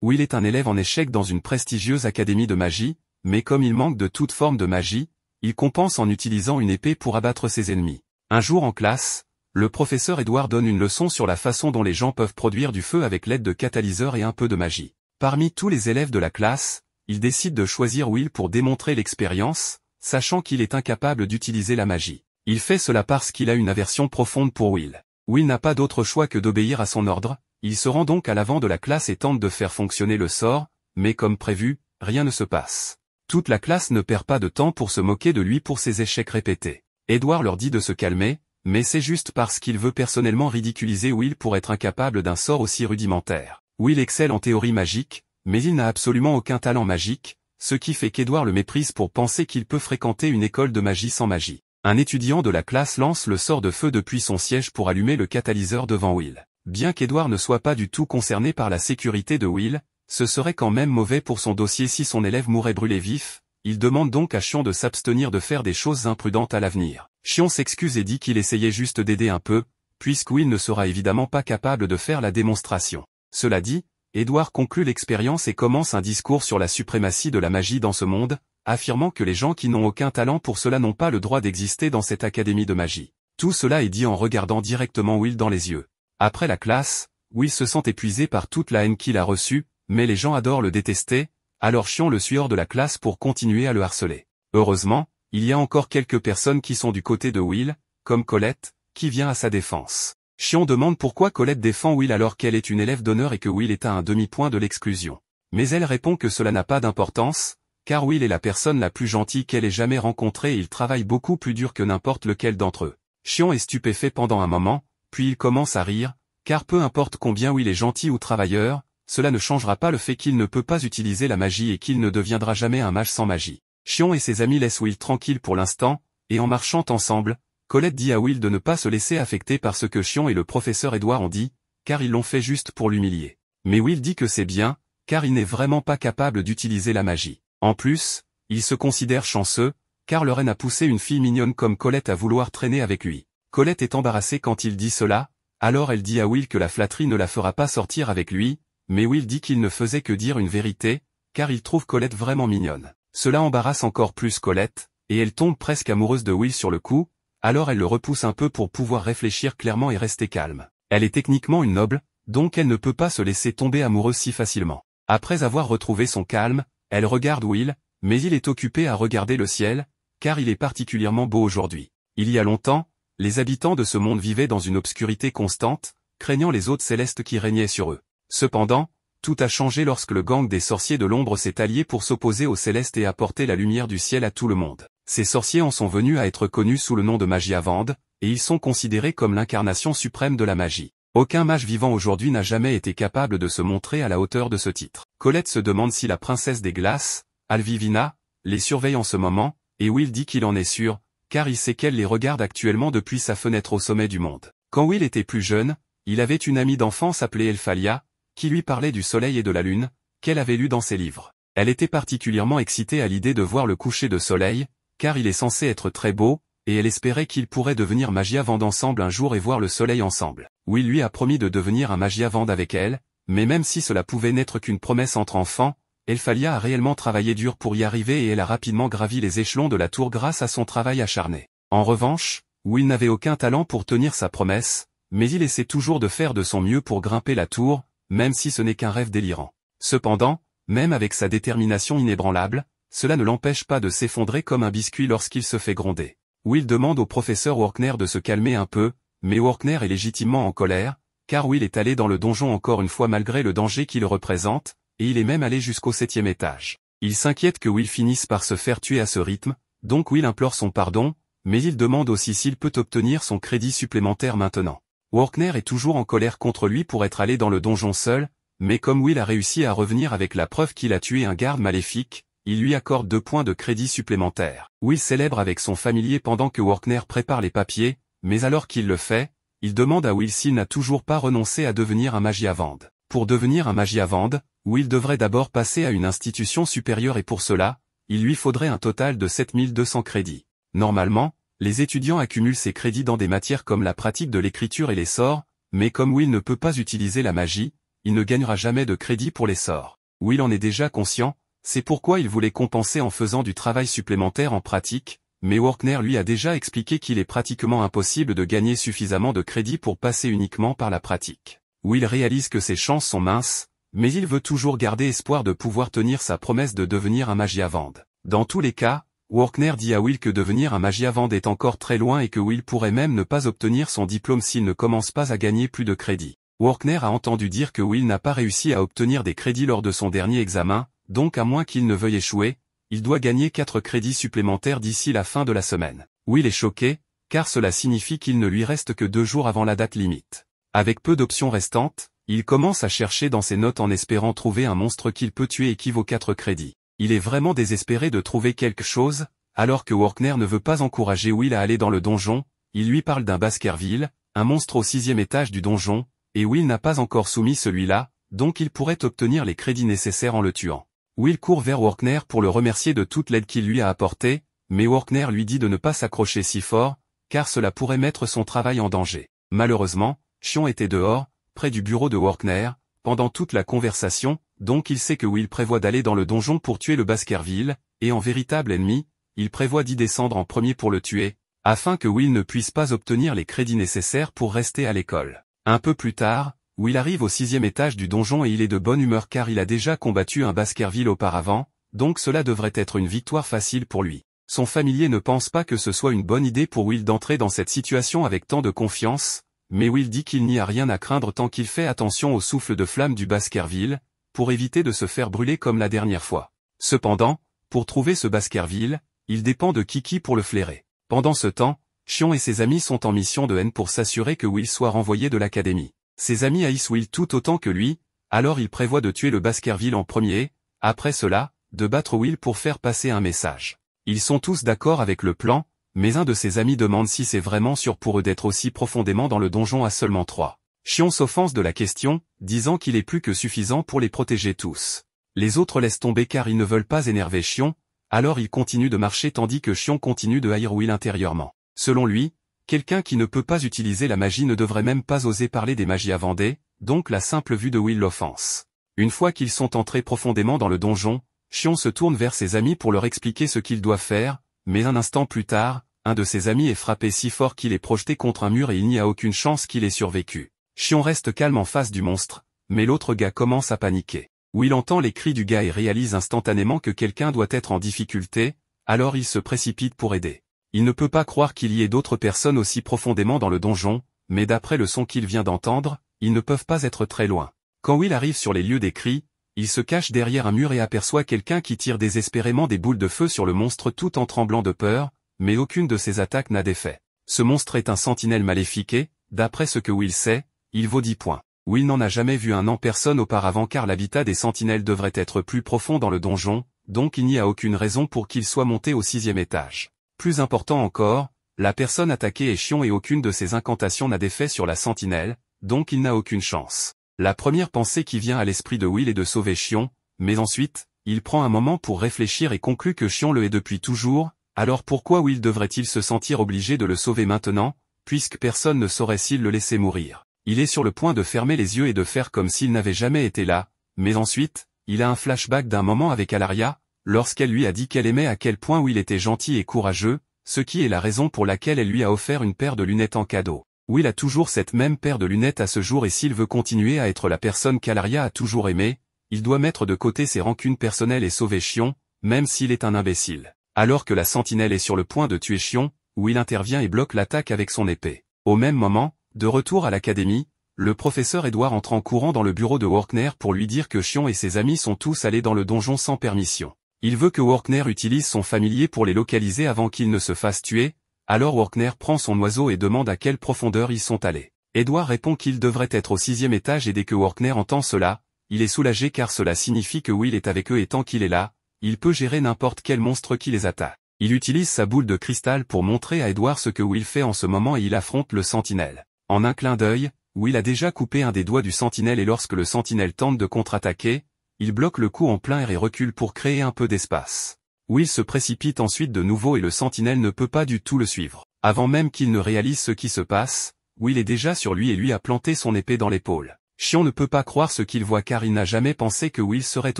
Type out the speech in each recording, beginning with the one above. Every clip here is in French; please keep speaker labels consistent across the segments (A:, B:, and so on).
A: Will est un élève en échec dans une prestigieuse académie de magie, mais comme il manque de toute forme de magie, il compense en utilisant une épée pour abattre ses ennemis. Un jour en classe, le professeur Edward donne une leçon sur la façon dont les gens peuvent produire du feu avec l'aide de catalyseurs et un peu de magie. Parmi tous les élèves de la classe, il décide de choisir Will pour démontrer l'expérience, sachant qu'il est incapable d'utiliser la magie. Il fait cela parce qu'il a une aversion profonde pour Will. Will n'a pas d'autre choix que d'obéir à son ordre, il se rend donc à l'avant de la classe et tente de faire fonctionner le sort, mais comme prévu, rien ne se passe. Toute la classe ne perd pas de temps pour se moquer de lui pour ses échecs répétés. Edward leur dit de se calmer, mais c'est juste parce qu'il veut personnellement ridiculiser Will pour être incapable d'un sort aussi rudimentaire. Will excelle en théorie magique, mais il n'a absolument aucun talent magique, ce qui fait qu'Edward le méprise pour penser qu'il peut fréquenter une école de magie sans magie. Un étudiant de la classe lance le sort de feu depuis son siège pour allumer le catalyseur devant Will. Bien qu'Edward ne soit pas du tout concerné par la sécurité de Will, ce serait quand même mauvais pour son dossier si son élève mourait brûlé vif, il demande donc à Chion de s'abstenir de faire des choses imprudentes à l'avenir. Chion s'excuse et dit qu'il essayait juste d'aider un peu, puisque Will ne sera évidemment pas capable de faire la démonstration. Cela dit, Edward conclut l'expérience et commence un discours sur la suprématie de la magie dans ce monde, affirmant que les gens qui n'ont aucun talent pour cela n'ont pas le droit d'exister dans cette académie de magie. Tout cela est dit en regardant directement Will dans les yeux. Après la classe, Will se sent épuisé par toute la haine qu'il a reçue, mais les gens adorent le détester, alors Chion le suit hors de la classe pour continuer à le harceler. Heureusement, il y a encore quelques personnes qui sont du côté de Will, comme Colette, qui vient à sa défense. Chion demande pourquoi Colette défend Will alors qu'elle est une élève d'honneur et que Will est à un demi-point de l'exclusion. Mais elle répond que cela n'a pas d'importance, car Will est la personne la plus gentille qu'elle ait jamais rencontrée et il travaille beaucoup plus dur que n'importe lequel d'entre eux. Chion est stupéfait pendant un moment, puis il commence à rire, car peu importe combien Will est gentil ou travailleur, cela ne changera pas le fait qu'il ne peut pas utiliser la magie et qu'il ne deviendra jamais un mage sans magie. Chion et ses amis laissent Will tranquille pour l'instant, et en marchant ensemble, Colette dit à Will de ne pas se laisser affecter par ce que Chion et le professeur Edward ont dit, car ils l'ont fait juste pour l'humilier. Mais Will dit que c'est bien, car il n'est vraiment pas capable d'utiliser la magie. En plus, il se considère chanceux, car le reine a poussé une fille mignonne comme Colette à vouloir traîner avec lui. Colette est embarrassée quand il dit cela, alors elle dit à Will que la flatterie ne la fera pas sortir avec lui, mais Will dit qu'il ne faisait que dire une vérité, car il trouve Colette vraiment mignonne. Cela embarrasse encore plus Colette, et elle tombe presque amoureuse de Will sur le coup, alors elle le repousse un peu pour pouvoir réfléchir clairement et rester calme. Elle est techniquement une noble, donc elle ne peut pas se laisser tomber amoureuse si facilement. Après avoir retrouvé son calme, elle regarde Will, mais il est occupé à regarder le ciel, car il est particulièrement beau aujourd'hui. Il y a longtemps, les habitants de ce monde vivaient dans une obscurité constante, craignant les hôtes célestes qui régnaient sur eux. Cependant, tout a changé lorsque le gang des sorciers de l'ombre s'est allié pour s'opposer aux célestes et apporter la lumière du ciel à tout le monde. Ces sorciers en sont venus à être connus sous le nom de Magiavande, et ils sont considérés comme l'incarnation suprême de la magie. Aucun mage vivant aujourd'hui n'a jamais été capable de se montrer à la hauteur de ce titre. Colette se demande si la princesse des glaces, Alvivina, les surveille en ce moment, et Will dit qu'il en est sûr, car il sait qu'elle les regarde actuellement depuis sa fenêtre au sommet du monde. Quand Will était plus jeune, il avait une amie d'enfance appelée Elphalia, qui lui parlait du soleil et de la lune, qu'elle avait lu dans ses livres. Elle était particulièrement excitée à l'idée de voir le coucher de soleil, car il est censé être très beau, et elle espérait qu'ils pourraient devenir Magiavande ensemble un jour et voir le soleil ensemble. Will lui a promis de devenir un Magiavande avec elle, mais même si cela pouvait n'être qu'une promesse entre enfants, Elphalia a réellement travaillé dur pour y arriver et elle a rapidement gravi les échelons de la tour grâce à son travail acharné. En revanche, Will n'avait aucun talent pour tenir sa promesse, mais il essaie toujours de faire de son mieux pour grimper la tour, même si ce n'est qu'un rêve délirant. Cependant, même avec sa détermination inébranlable, cela ne l'empêche pas de s'effondrer comme un biscuit lorsqu'il se fait gronder. Will demande au professeur Workner de se calmer un peu, mais Workner est légitimement en colère, car Will est allé dans le donjon encore une fois malgré le danger qu'il représente, et il est même allé jusqu'au 7e étage. Il s'inquiète que Will finisse par se faire tuer à ce rythme, donc Will implore son pardon, mais il demande aussi s'il peut obtenir son crédit supplémentaire maintenant. Workner est toujours en colère contre lui pour être allé dans le donjon seul, mais comme Will a réussi à revenir avec la preuve qu'il a tué un garde maléfique, il lui accorde 2 points de crédit supplémentaires. Will célèbre avec son familier pendant que Workner prépare les papiers, mais alors qu'il le fait, il demande à Will s'il n'a toujours pas renoncé à devenir un Magiavande. Pour devenir un Magiavande, Will devrait d'abord passer à une institution supérieure et pour cela, il lui faudrait un total de 7200 crédits. Normalement, les étudiants accumulent ces crédits dans des matières comme la pratique de l'écriture et les sorts, mais comme Will ne peut pas utiliser la magie, il ne gagnera jamais de crédit pour les sorts. Will en est déjà conscient, c'est pourquoi il voulait compenser en faisant du travail supplémentaire en pratique, mais Workner lui a déjà expliqué qu'il est pratiquement impossible de gagner suffisamment de crédit pour passer uniquement par la pratique. Will réalise que ses chances sont minces, mais il veut toujours garder espoir de pouvoir tenir sa promesse de devenir un Magiavand. Dans tous les cas, Workner dit à Will que devenir un Magiavand est encore très loin et que Will pourrait même ne pas obtenir son diplôme s'il ne commence pas à gagner plus de crédits. Workner a entendu dire que Will n'a pas réussi à obtenir des crédits lors de son dernier examen, donc à moins qu'il ne veuille échouer, il doit gagner 4 crédits supplémentaires d'ici la fin de la semaine. Will est choqué, car cela signifie qu'il ne lui reste que 2 jours avant la date limite. Avec peu d'options restantes, il commence à chercher dans ses notes en espérant trouver un monstre qu'il peut tuer et qui vaut 4 crédits. Il est vraiment désespéré de trouver quelque chose, alors que Workner ne veut pas encourager Will à aller dans le donjon, il lui parle d'un Baskerville, un monstre au 6e étage du donjon, et Will n'a pas encore soumis celui-là, donc il pourrait obtenir les crédits nécessaires en le tuant. Will court vers Workner pour le remercier de toute l'aide qu'il lui a apportée, mais Workner lui dit de ne pas s'accrocher si fort, car cela pourrait mettre son travail en danger. Malheureusement, Shion était dehors, près du bureau de Workner, pendant toute la conversation, donc il sait que Will prévoit d'aller dans le donjon pour tuer le Baskerville, et en véritable ennemi, il prévoit d'y descendre en premier pour le tuer, afin que Will ne puisse pas obtenir les crédits nécessaires pour rester à l'école. Un peu plus tard, Will arrive au 6e étage du donjon et il est de bonne humeur car il a déjà combattu un Baskerville auparavant, donc cela devrait être une victoire facile pour lui. Son familier ne pense pas que ce soit une bonne idée pour Will d'entrer dans cette situation avec tant de confiance, mais Will dit qu'il n'y a rien à craindre tant qu'il fait attention au souffle de flamme du Baskerville, pour éviter de se faire brûler comme la dernière fois. Cependant, pour trouver ce Baskerville, il dépend de Kiki pour le flairer. Pendant ce temps, Shion et ses amis sont en mission de haine pour s'assurer que Will soit renvoyé de l'académie. Ses amis haïssent Will tout autant que lui, alors il prévoit de tuer le Baskerville en premier, après cela, de battre Will pour faire passer un message. Ils sont tous d'accord avec le plan, mais un de ses amis demande si c'est vraiment sûr pour eux d'être aussi profondément dans le donjon à seulement 3. Shion s'offense de la question, disant qu'il est plus que suffisant pour les protéger tous. Les autres laissent tomber car ils ne veulent pas énerver Shion, alors ils continuent de marcher tandis que Shion continue de haïr Will intérieurement. Selon lui, quelqu'un qui ne peut pas utiliser la magie ne devrait même pas oser parler des Magiavandais, donc la simple vue de Will l'offense. Une fois qu'ils sont entrés profondément dans le donjon, Shion se tourne vers ses amis pour leur expliquer ce qu'ils doivent faire, mais un instant plus tard, un de ses amis est frappé si fort qu'il est projeté contre un mur et il n'y a aucune chance qu'il ait survécu. Shion reste calme en face du monstre, mais l'autre gars commence à paniquer. Will entend les cris du gars et réalise instantanément que quelqu'un doit être en difficulté, alors il se précipite pour aider. Il ne peut pas croire qu'il y ait d'autres personnes aussi profondément dans le donjon, mais d'après le son qu'il vient d'entendre, ils ne peuvent pas être très loin. Quand Will arrive sur les lieux des cris, il se cache derrière un mur et aperçoit quelqu'un qui tire désespérément des boules de feu sur le monstre tout en tremblant de peur, mais aucune de ses attaques n'a d'effet. Ce monstre est un sentinelle maléfique et, d'après ce que Will sait, il vaut 10 points. Will n'en a jamais vu un en personne auparavant car l'habitat des sentinelles devrait être plus profond dans le donjon, donc il n'y a aucune raison pour qu'il soit monté au 6e étage. Plus important encore, la personne attaquée est Shion et aucune de ses incantations n'a d'effet sur la sentinelle, donc il n'a aucune chance. La première pensée qui vient à l'esprit de Will est de sauver Shion, mais ensuite, il prend un moment pour réfléchir et conclut que Shion le hait depuis toujours, alors pourquoi Will devrait-il se sentir obligé de le sauver maintenant, puisque personne ne saurait s'il le laissait mourir. Il est sur le point de fermer les yeux et de faire comme s'il n'avait jamais été là, mais ensuite, il a un flashback d'un moment avec Alaria, lorsqu'elle lui a dit qu'elle aimait à quel point Will était gentil et courageux, ce qui est la raison pour laquelle elle lui a offert une paire de lunettes en cadeau. Will a toujours cette même paire de lunettes à ce jour et s'il veut continuer à être la personne qu'Alaria a toujours aimée, il doit mettre de côté ses rancunes personnelles et sauver Shion, même s'il est un imbécile. Alors que la sentinelle est sur le point de tuer Shion, Will intervient et bloque l'attaque avec son épée. Au même moment, de retour à l'académie, le professeur Edward entre en courant dans le bureau de Workner pour lui dire que Shion et ses amis sont tous allés dans le donjon sans permission. Il veut que Workner utilise son familier pour les localiser avant qu'ils ne se fassent tuer, alors Workner prend son oiseau et demande à quelle profondeur ils sont allés. Edward répond qu'il devrait être au 6e étage et dès que Workner entend cela, il est soulagé car cela signifie que Will est avec eux et tant qu'il est là, il peut gérer n'importe quel monstre qui les attaque. Il utilise sa boule de cristal pour montrer à Edward ce que Will fait en ce moment et il affronte le sentinelle. En un clin d'œil, Will a déjà coupé un des doigts du sentinelle et lorsque le sentinelle tente de contre-attaquer, il bloque le coup en plein air et recule pour créer un peu d'espace. Will se précipite ensuite de nouveau et le sentinelle ne peut pas du tout le suivre. Avant même qu'il ne réalise ce qui se passe, Will est déjà sur lui et lui a planté son épée dans l'épaule. Shion ne peut pas croire ce qu'il voit car il n'a jamais pensé que Will serait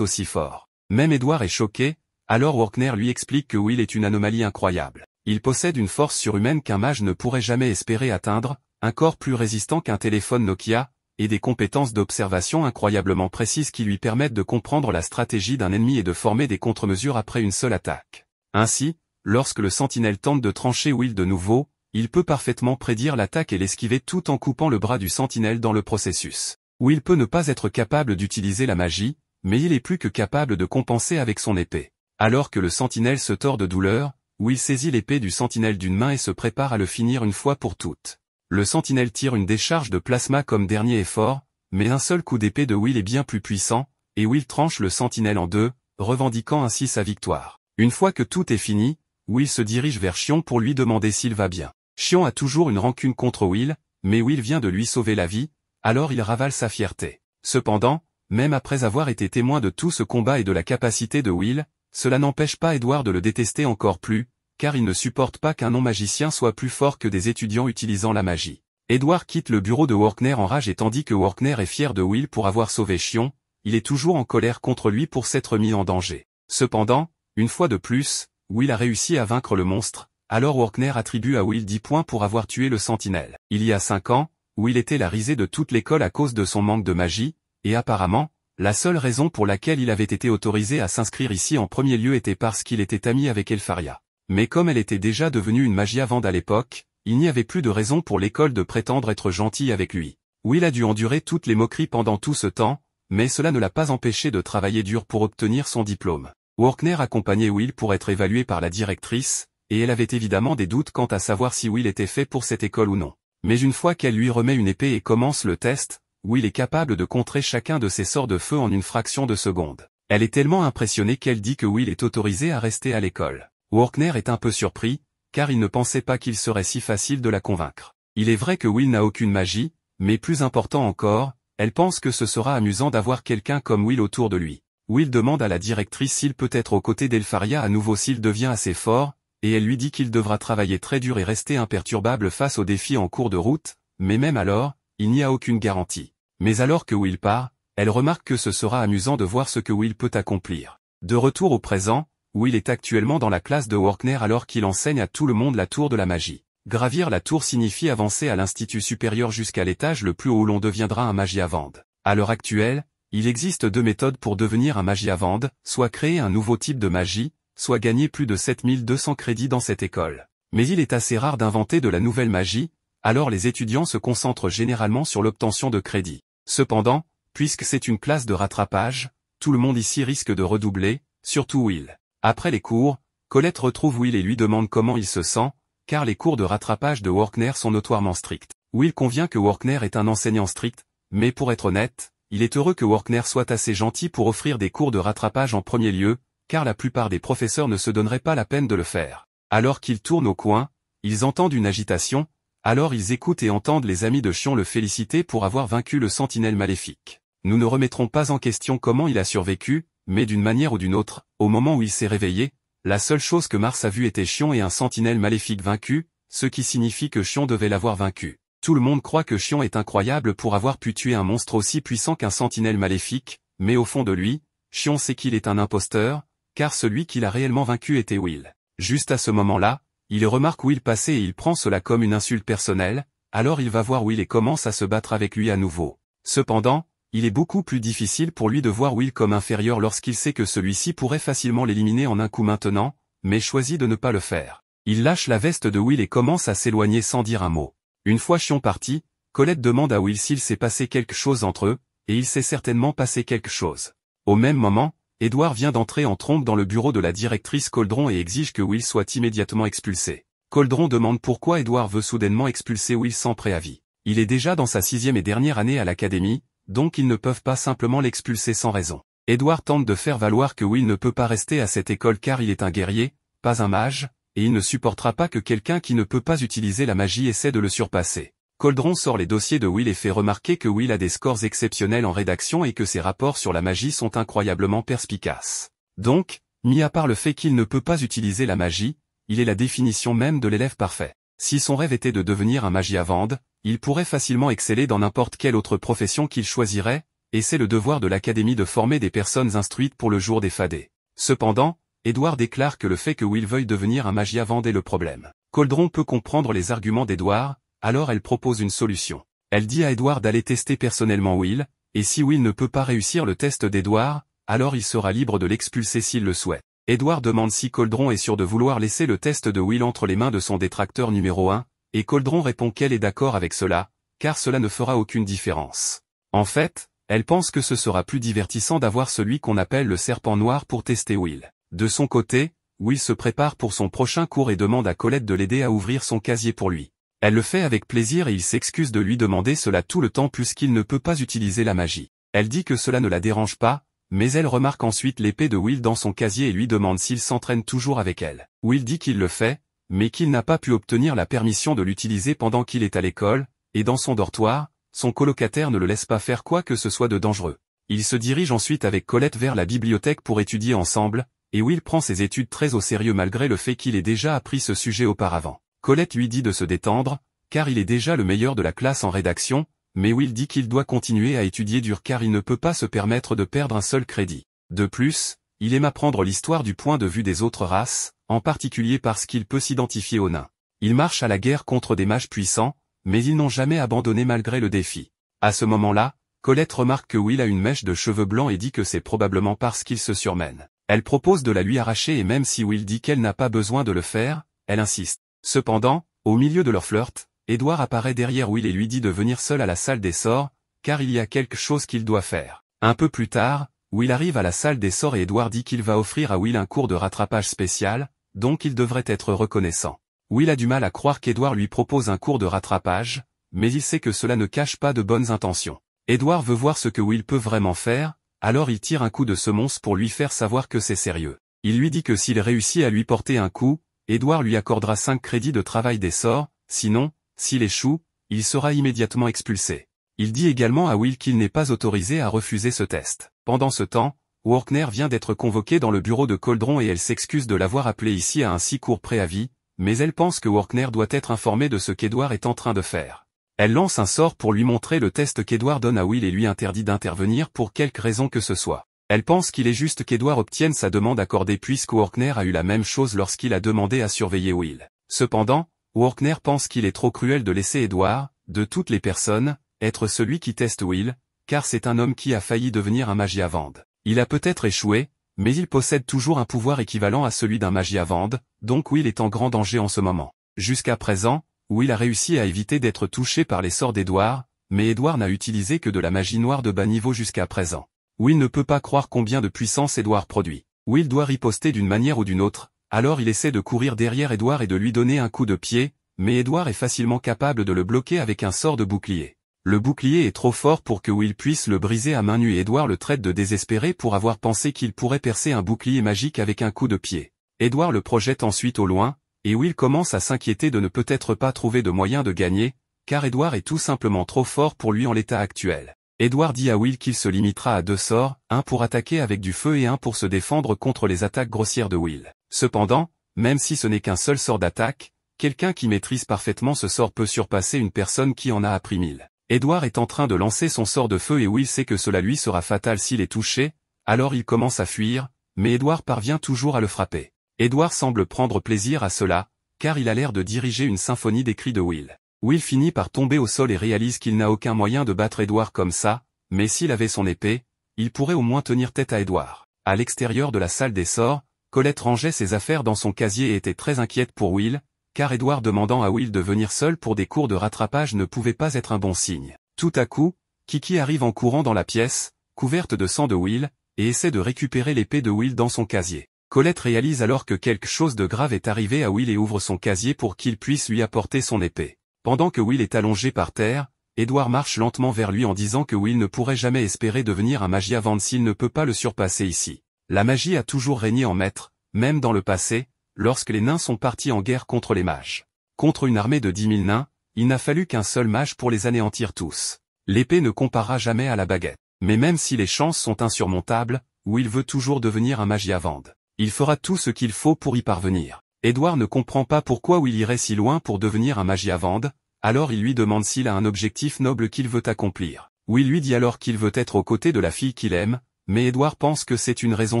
A: aussi fort. Même Edward est choqué, alors Workner lui explique que Will est une anomalie incroyable. Il possède une force surhumaine qu'un mage ne pourrait jamais espérer atteindre, un corps plus résistant qu'un téléphone Nokia, et des compétences d'observation incroyablement précises qui lui permettent de comprendre la stratégie d'un ennemi et de former des contre-mesures après une seule attaque. Ainsi, lorsque le sentinelle tente de trancher Will de nouveau, il peut parfaitement prédire l'attaque et l'esquiver tout en coupant le bras du sentinelle dans le processus. Will peut ne pas être capable d'utiliser la magie, mais il est plus que capable de compenser avec son épée. Alors que le sentinelle se tord de douleur, Will saisit l'épée du sentinelle d'une main et se prépare à le finir une fois pour toutes. Le sentinelle tire une décharge de plasma comme dernier effort, mais un seul coup d'épée de Will est bien plus puissant, et Will tranche le sentinelle en deux, revendiquant ainsi sa victoire. Une fois que tout est fini, Will se dirige vers Shion pour lui demander s'il va bien. Shion a toujours une rancune contre Will, mais Will vient de lui sauver la vie, alors il ravale sa fierté. Cependant, même après avoir été témoin de tout ce combat et de la capacité de Will, cela n'empêche pas Edward de le détester encore plus, car il ne supporte pas qu'un non-magicien soit plus fort que des étudiants utilisant la magie. Edward quitte le bureau de Workner en rage et tandis que Workner est fier de Will pour avoir sauvé Shion, il est toujours en colère contre lui pour s'être mis en danger. Cependant, une fois de plus, Will a réussi à vaincre le monstre, alors Workner attribue à Will 10 points pour avoir tué le sentinelle. Il y a 5 ans, Will était la risée de toute l'école à cause de son manque de magie, et apparemment, la seule raison pour laquelle il avait été autorisé à s'inscrire ici en premier lieu était parce qu'il était ami avec Elfaria. Mais comme elle était déjà devenue une magiavande à l'époque, il n'y avait plus de raison pour l'école de prétendre être gentille avec lui. Will a dû endurer toutes les moqueries pendant tout ce temps, mais cela ne l'a pas empêché de travailler dur pour obtenir son diplôme. Workner accompagnait Will pour être évalué par la directrice, et elle avait évidemment des doutes quant à savoir si Will était fait pour cette école ou non. Mais une fois qu'elle lui remet une épée et commence le test, Will est capable de contrer chacun de ses sorts de feu en une fraction de seconde. Elle est tellement impressionnée qu'elle dit que Will est autorisé à rester à l'école. Workner est un peu surpris, car il ne pensait pas qu'il serait si facile de la convaincre. Il est vrai que Will n'a aucune magie, mais plus important encore, elle pense que ce sera amusant d'avoir quelqu'un comme Will autour de lui. Will demande à la directrice s'il peut être aux côtés d'Elfaria à nouveau s'il devient assez fort, et elle lui dit qu'il devra travailler très dur et rester imperturbable face aux défis en cours de route, mais même alors, il n'y a aucune garantie. Mais alors que Will part, elle remarque que ce sera amusant de voir ce que Will peut accomplir. De retour au présent, Will est actuellement dans la classe de Workner alors qu'il enseigne à tout le monde la tour de la magie. Gravir la tour signifie avancer à l'institut supérieur jusqu'à l'étage le plus haut où l'on deviendra un magiavande. À l'heure actuelle, il existe 2 méthodes pour devenir un magiavande, soit créer un nouveau type de magie, soit gagner plus de 7200 crédits dans cette école. Mais il est assez rare d'inventer de la nouvelle magie, alors les étudiants se concentrent généralement sur l'obtention de crédits. Cependant, puisque c'est une classe de rattrapage, tout le monde ici risque de redoubler, surtout Will. Après les cours, Colette retrouve Will et lui demande comment il se sent, car les cours de rattrapage de Workner sont notoirement stricts. Will convient que Workner est un enseignant strict, mais pour être honnête, il est heureux que Workner soit assez gentil pour offrir des cours de rattrapage en premier lieu, car la plupart des professeurs ne se donneraient pas la peine de le faire. Alors qu'ils tournent au coin, ils entendent une agitation, alors ils écoutent et entendent les amis de Shion le féliciter pour avoir vaincu le sentinelle maléfique. Nous ne remettrons pas en question comment il a survécu, mais d'une manière ou d'une autre, au moment où il s'est réveillé, la seule chose que Mars a vue était Shion et un sentinelle maléfique vaincu, ce qui signifie que Shion devait l'avoir vaincu. Tout le monde croit que Shion est incroyable pour avoir pu tuer un monstre aussi puissant qu'un sentinelle maléfique, mais au fond de lui, Shion sait qu'il est un imposteur, car celui qu'il a réellement vaincu était Will. Juste à ce moment-là, il remarque Will passer et il prend cela comme une insulte personnelle, alors il va voir Will et commence à se battre avec lui à nouveau. Cependant, il est beaucoup plus difficile pour lui de voir Will comme inférieur lorsqu'il sait que celui-ci pourrait facilement l'éliminer en un coup maintenant, mais choisit de ne pas le faire. Il lâche la veste de Will et commence à s'éloigner sans dire un mot. Une fois Shion parti, Colette demande à Will s'il s'est passé quelque chose entre eux, et il s'est certainement passé quelque chose. Au même moment, Edward vient d'entrer en trompe dans le bureau de la directrice Coldron et exige que Will soit immédiatement expulsé. Coldron demande pourquoi Edward veut soudainement expulser Will sans préavis. Il est déjà dans sa 6e et dernière année à l'académie, donc ils ne peuvent pas simplement l'expulser sans raison. Edward tente de faire valoir que Will ne peut pas rester à cette école car il est un guerrier, pas un mage, et il ne supportera pas que quelqu'un qui ne peut pas utiliser la magie essaie de le surpasser. Coldron sort les dossiers de Will et fait remarquer que Will a des scores exceptionnels en rédaction et que ses rapports sur la magie sont incroyablement perspicaces. Donc, mis à part le fait qu'il ne peut pas utiliser la magie, il est la définition même de l'élève parfait. Si son rêve était de devenir un magiavande, il pourrait facilement exceller dans n'importe quelle autre profession qu'il choisirait, et c'est le devoir de l'Académie de former des personnes instruites pour le jour des fadets. Cependant, Edward déclare que le fait que Will veuille devenir un magiavande est le problème. Coldron peut comprendre les arguments d'Edward, alors elle propose une solution. Elle dit à Edward d'aller tester personnellement Will, et si Will ne peut pas réussir le test d'Edward, alors il sera libre de l'expulser s'il le souhaite. Edward demande si Coldron est sûr de vouloir laisser le test de Will entre les mains de son détracteur numéro 1, et Coldron répond qu'elle est d'accord avec cela, car cela ne fera aucune différence. En fait, elle pense que ce sera plus divertissant d'avoir celui qu'on appelle le serpent noir pour tester Will. De son côté, Will se prépare pour son prochain cours et demande à Colette de l'aider à ouvrir son casier pour lui. Elle le fait avec plaisir et il s'excuse de lui demander cela tout le temps puisqu'il ne peut pas utiliser la magie. Elle dit que cela ne la dérange pas, mais elle remarque ensuite l'épée de Will dans son casier et lui demande s'il s'entraîne toujours avec elle. Will dit qu'il le fait, mais qu'il n'a pas pu obtenir la permission de l'utiliser pendant qu'il est à l'école, et dans son dortoir, son colocataire ne le laisse pas faire quoi que ce soit de dangereux. Il se dirige ensuite avec Colette vers la bibliothèque pour étudier ensemble, et Will prend ses études très au sérieux malgré le fait qu'il ait déjà appris ce sujet auparavant. Colette lui dit de se détendre, car il est déjà le meilleur de la classe en rédaction, mais Will dit qu'il doit continuer à étudier dur car il ne peut pas se permettre de perdre un seul crédit. De plus, il aime apprendre l'histoire du point de vue des autres races, en particulier parce qu'il peut s'identifier aux nains. Il marche à la guerre contre des mages puissants, mais ils n'ont jamais abandonné malgré le défi. À ce moment-là, Colette remarque que Will a une mèche de cheveux blancs et dit que c'est probablement parce qu'il se surmène. Elle propose de la lui arracher et même si Will dit qu'elle n'a pas besoin de le faire, elle insiste. Cependant, au milieu de leur flirt, Edward apparaît derrière Will et lui dit de venir seul à la salle des sorts, car il y a quelque chose qu'il doit faire. Un peu plus tard, Will arrive à la salle des sorts et Edward dit qu'il va offrir à Will un cours de rattrapage spécial, donc il devrait être reconnaissant. Will a du mal à croire qu'Edward lui propose un cours de rattrapage, mais il sait que cela ne cache pas de bonnes intentions. Edward veut voir ce que Will peut vraiment faire, alors il tire un coup de semonce pour lui faire savoir que c'est sérieux. Il lui dit que s'il réussit à lui porter un coup, Edward lui accordera 5 crédits de travail des sorts, sinon, s'il échoue, il sera immédiatement expulsé. Il dit également à Will qu'il n'est pas autorisé à refuser ce test. Pendant ce temps, Workner vient d'être convoqué dans le bureau de Coldron et elle s'excuse de l'avoir appelé ici à un si court préavis, mais elle pense que Workner doit être informé de ce qu'Edward est en train de faire. Elle lance un sort pour lui montrer le test qu'Edward donne à Will et lui interdit d'intervenir pour quelque raison que ce soit. Elle pense qu'il est juste qu'Edward obtienne sa demande accordée puisque Workner a eu la même chose lorsqu'il a demandé à surveiller Will. Cependant, Workner pense qu'il est trop cruel de laisser Edward, de toutes les personnes, être celui qui teste Will, car c'est un homme qui a failli devenir un magiavande. Il a peut-être échoué, mais il possède toujours un pouvoir équivalent à celui d'un magiavande, donc Will est en grand danger en ce moment. Jusqu'à présent, Will a réussi à éviter d'être touché par les sorts d'Edward, mais Edward n'a utilisé que de la magie noire de bas niveau jusqu'à présent. Will ne peut pas croire combien de puissance Edward produit. Will doit riposter d'une manière ou d'une autre, alors il essaie de courir derrière Edward et de lui donner un coup de pied, mais Edward est facilement capable de le bloquer avec un sort de bouclier. Le bouclier est trop fort pour que Will puisse le briser à main nue et Edward le traite de désespéré pour avoir pensé qu'il pourrait percer un bouclier magique avec un coup de pied. Edward le projette ensuite au loin, et Will commence à s'inquiéter de ne peut-être pas trouver de moyen de gagner, car Edward est tout simplement trop fort pour lui en l'état actuel. Edward dit à Will qu'il se limitera à 2 sorts, un pour attaquer avec du feu et un pour se défendre contre les attaques grossières de Will. Cependant, même si ce n'est qu'un seul sort d'attaque, quelqu'un qui maîtrise parfaitement ce sort peut surpasser une personne qui en a appris 1000. Edward est en train de lancer son sort de feu et Will sait que cela lui sera fatal s'il est touché, alors il commence à fuir, mais Edward parvient toujours à le frapper. Edward semble prendre plaisir à cela, car il a l'air de diriger une symphonie des cris de Will. Will finit par tomber au sol et réalise qu'il n'a aucun moyen de battre Edward comme ça, mais s'il avait son épée, il pourrait au moins tenir tête à Edward. À l'extérieur de la salle des sorts, Colette rangeait ses affaires dans son casier et était très inquiète pour Will, car Edward demandant à Will de venir seul pour des cours de rattrapage ne pouvait pas être un bon signe. Tout à coup, Kiki arrive en courant dans la pièce, couverte de sang de Will, et essaie de récupérer l'épée de Will dans son casier. Colette réalise alors que quelque chose de grave est arrivé à Will et ouvre son casier pour qu'il puisse lui apporter son épée. Pendant que Will est allongé par terre, Edward marche lentement vers lui en disant que Will ne pourrait jamais espérer devenir un magiavande s'il ne peut pas le surpasser ici. La magie a toujours régné en maître, même dans le passé, lorsque les nains sont partis en guerre contre les mages. Contre une armée de 10 000 nains, il n'a fallu qu'un seul mage pour les anéantir tous. L'épée ne comparera jamais à la baguette. Mais même si les chances sont insurmontables, Will veut toujours devenir un magiavande. Il fera tout ce qu'il faut pour y parvenir. Edward ne comprend pas pourquoi Will irait si loin pour devenir un Magiavand, alors il lui demande s'il a un objectif noble qu'il veut accomplir. Will lui dit alors qu'il veut être aux côtés de la fille qu'il aime, mais Edward pense que c'est une raison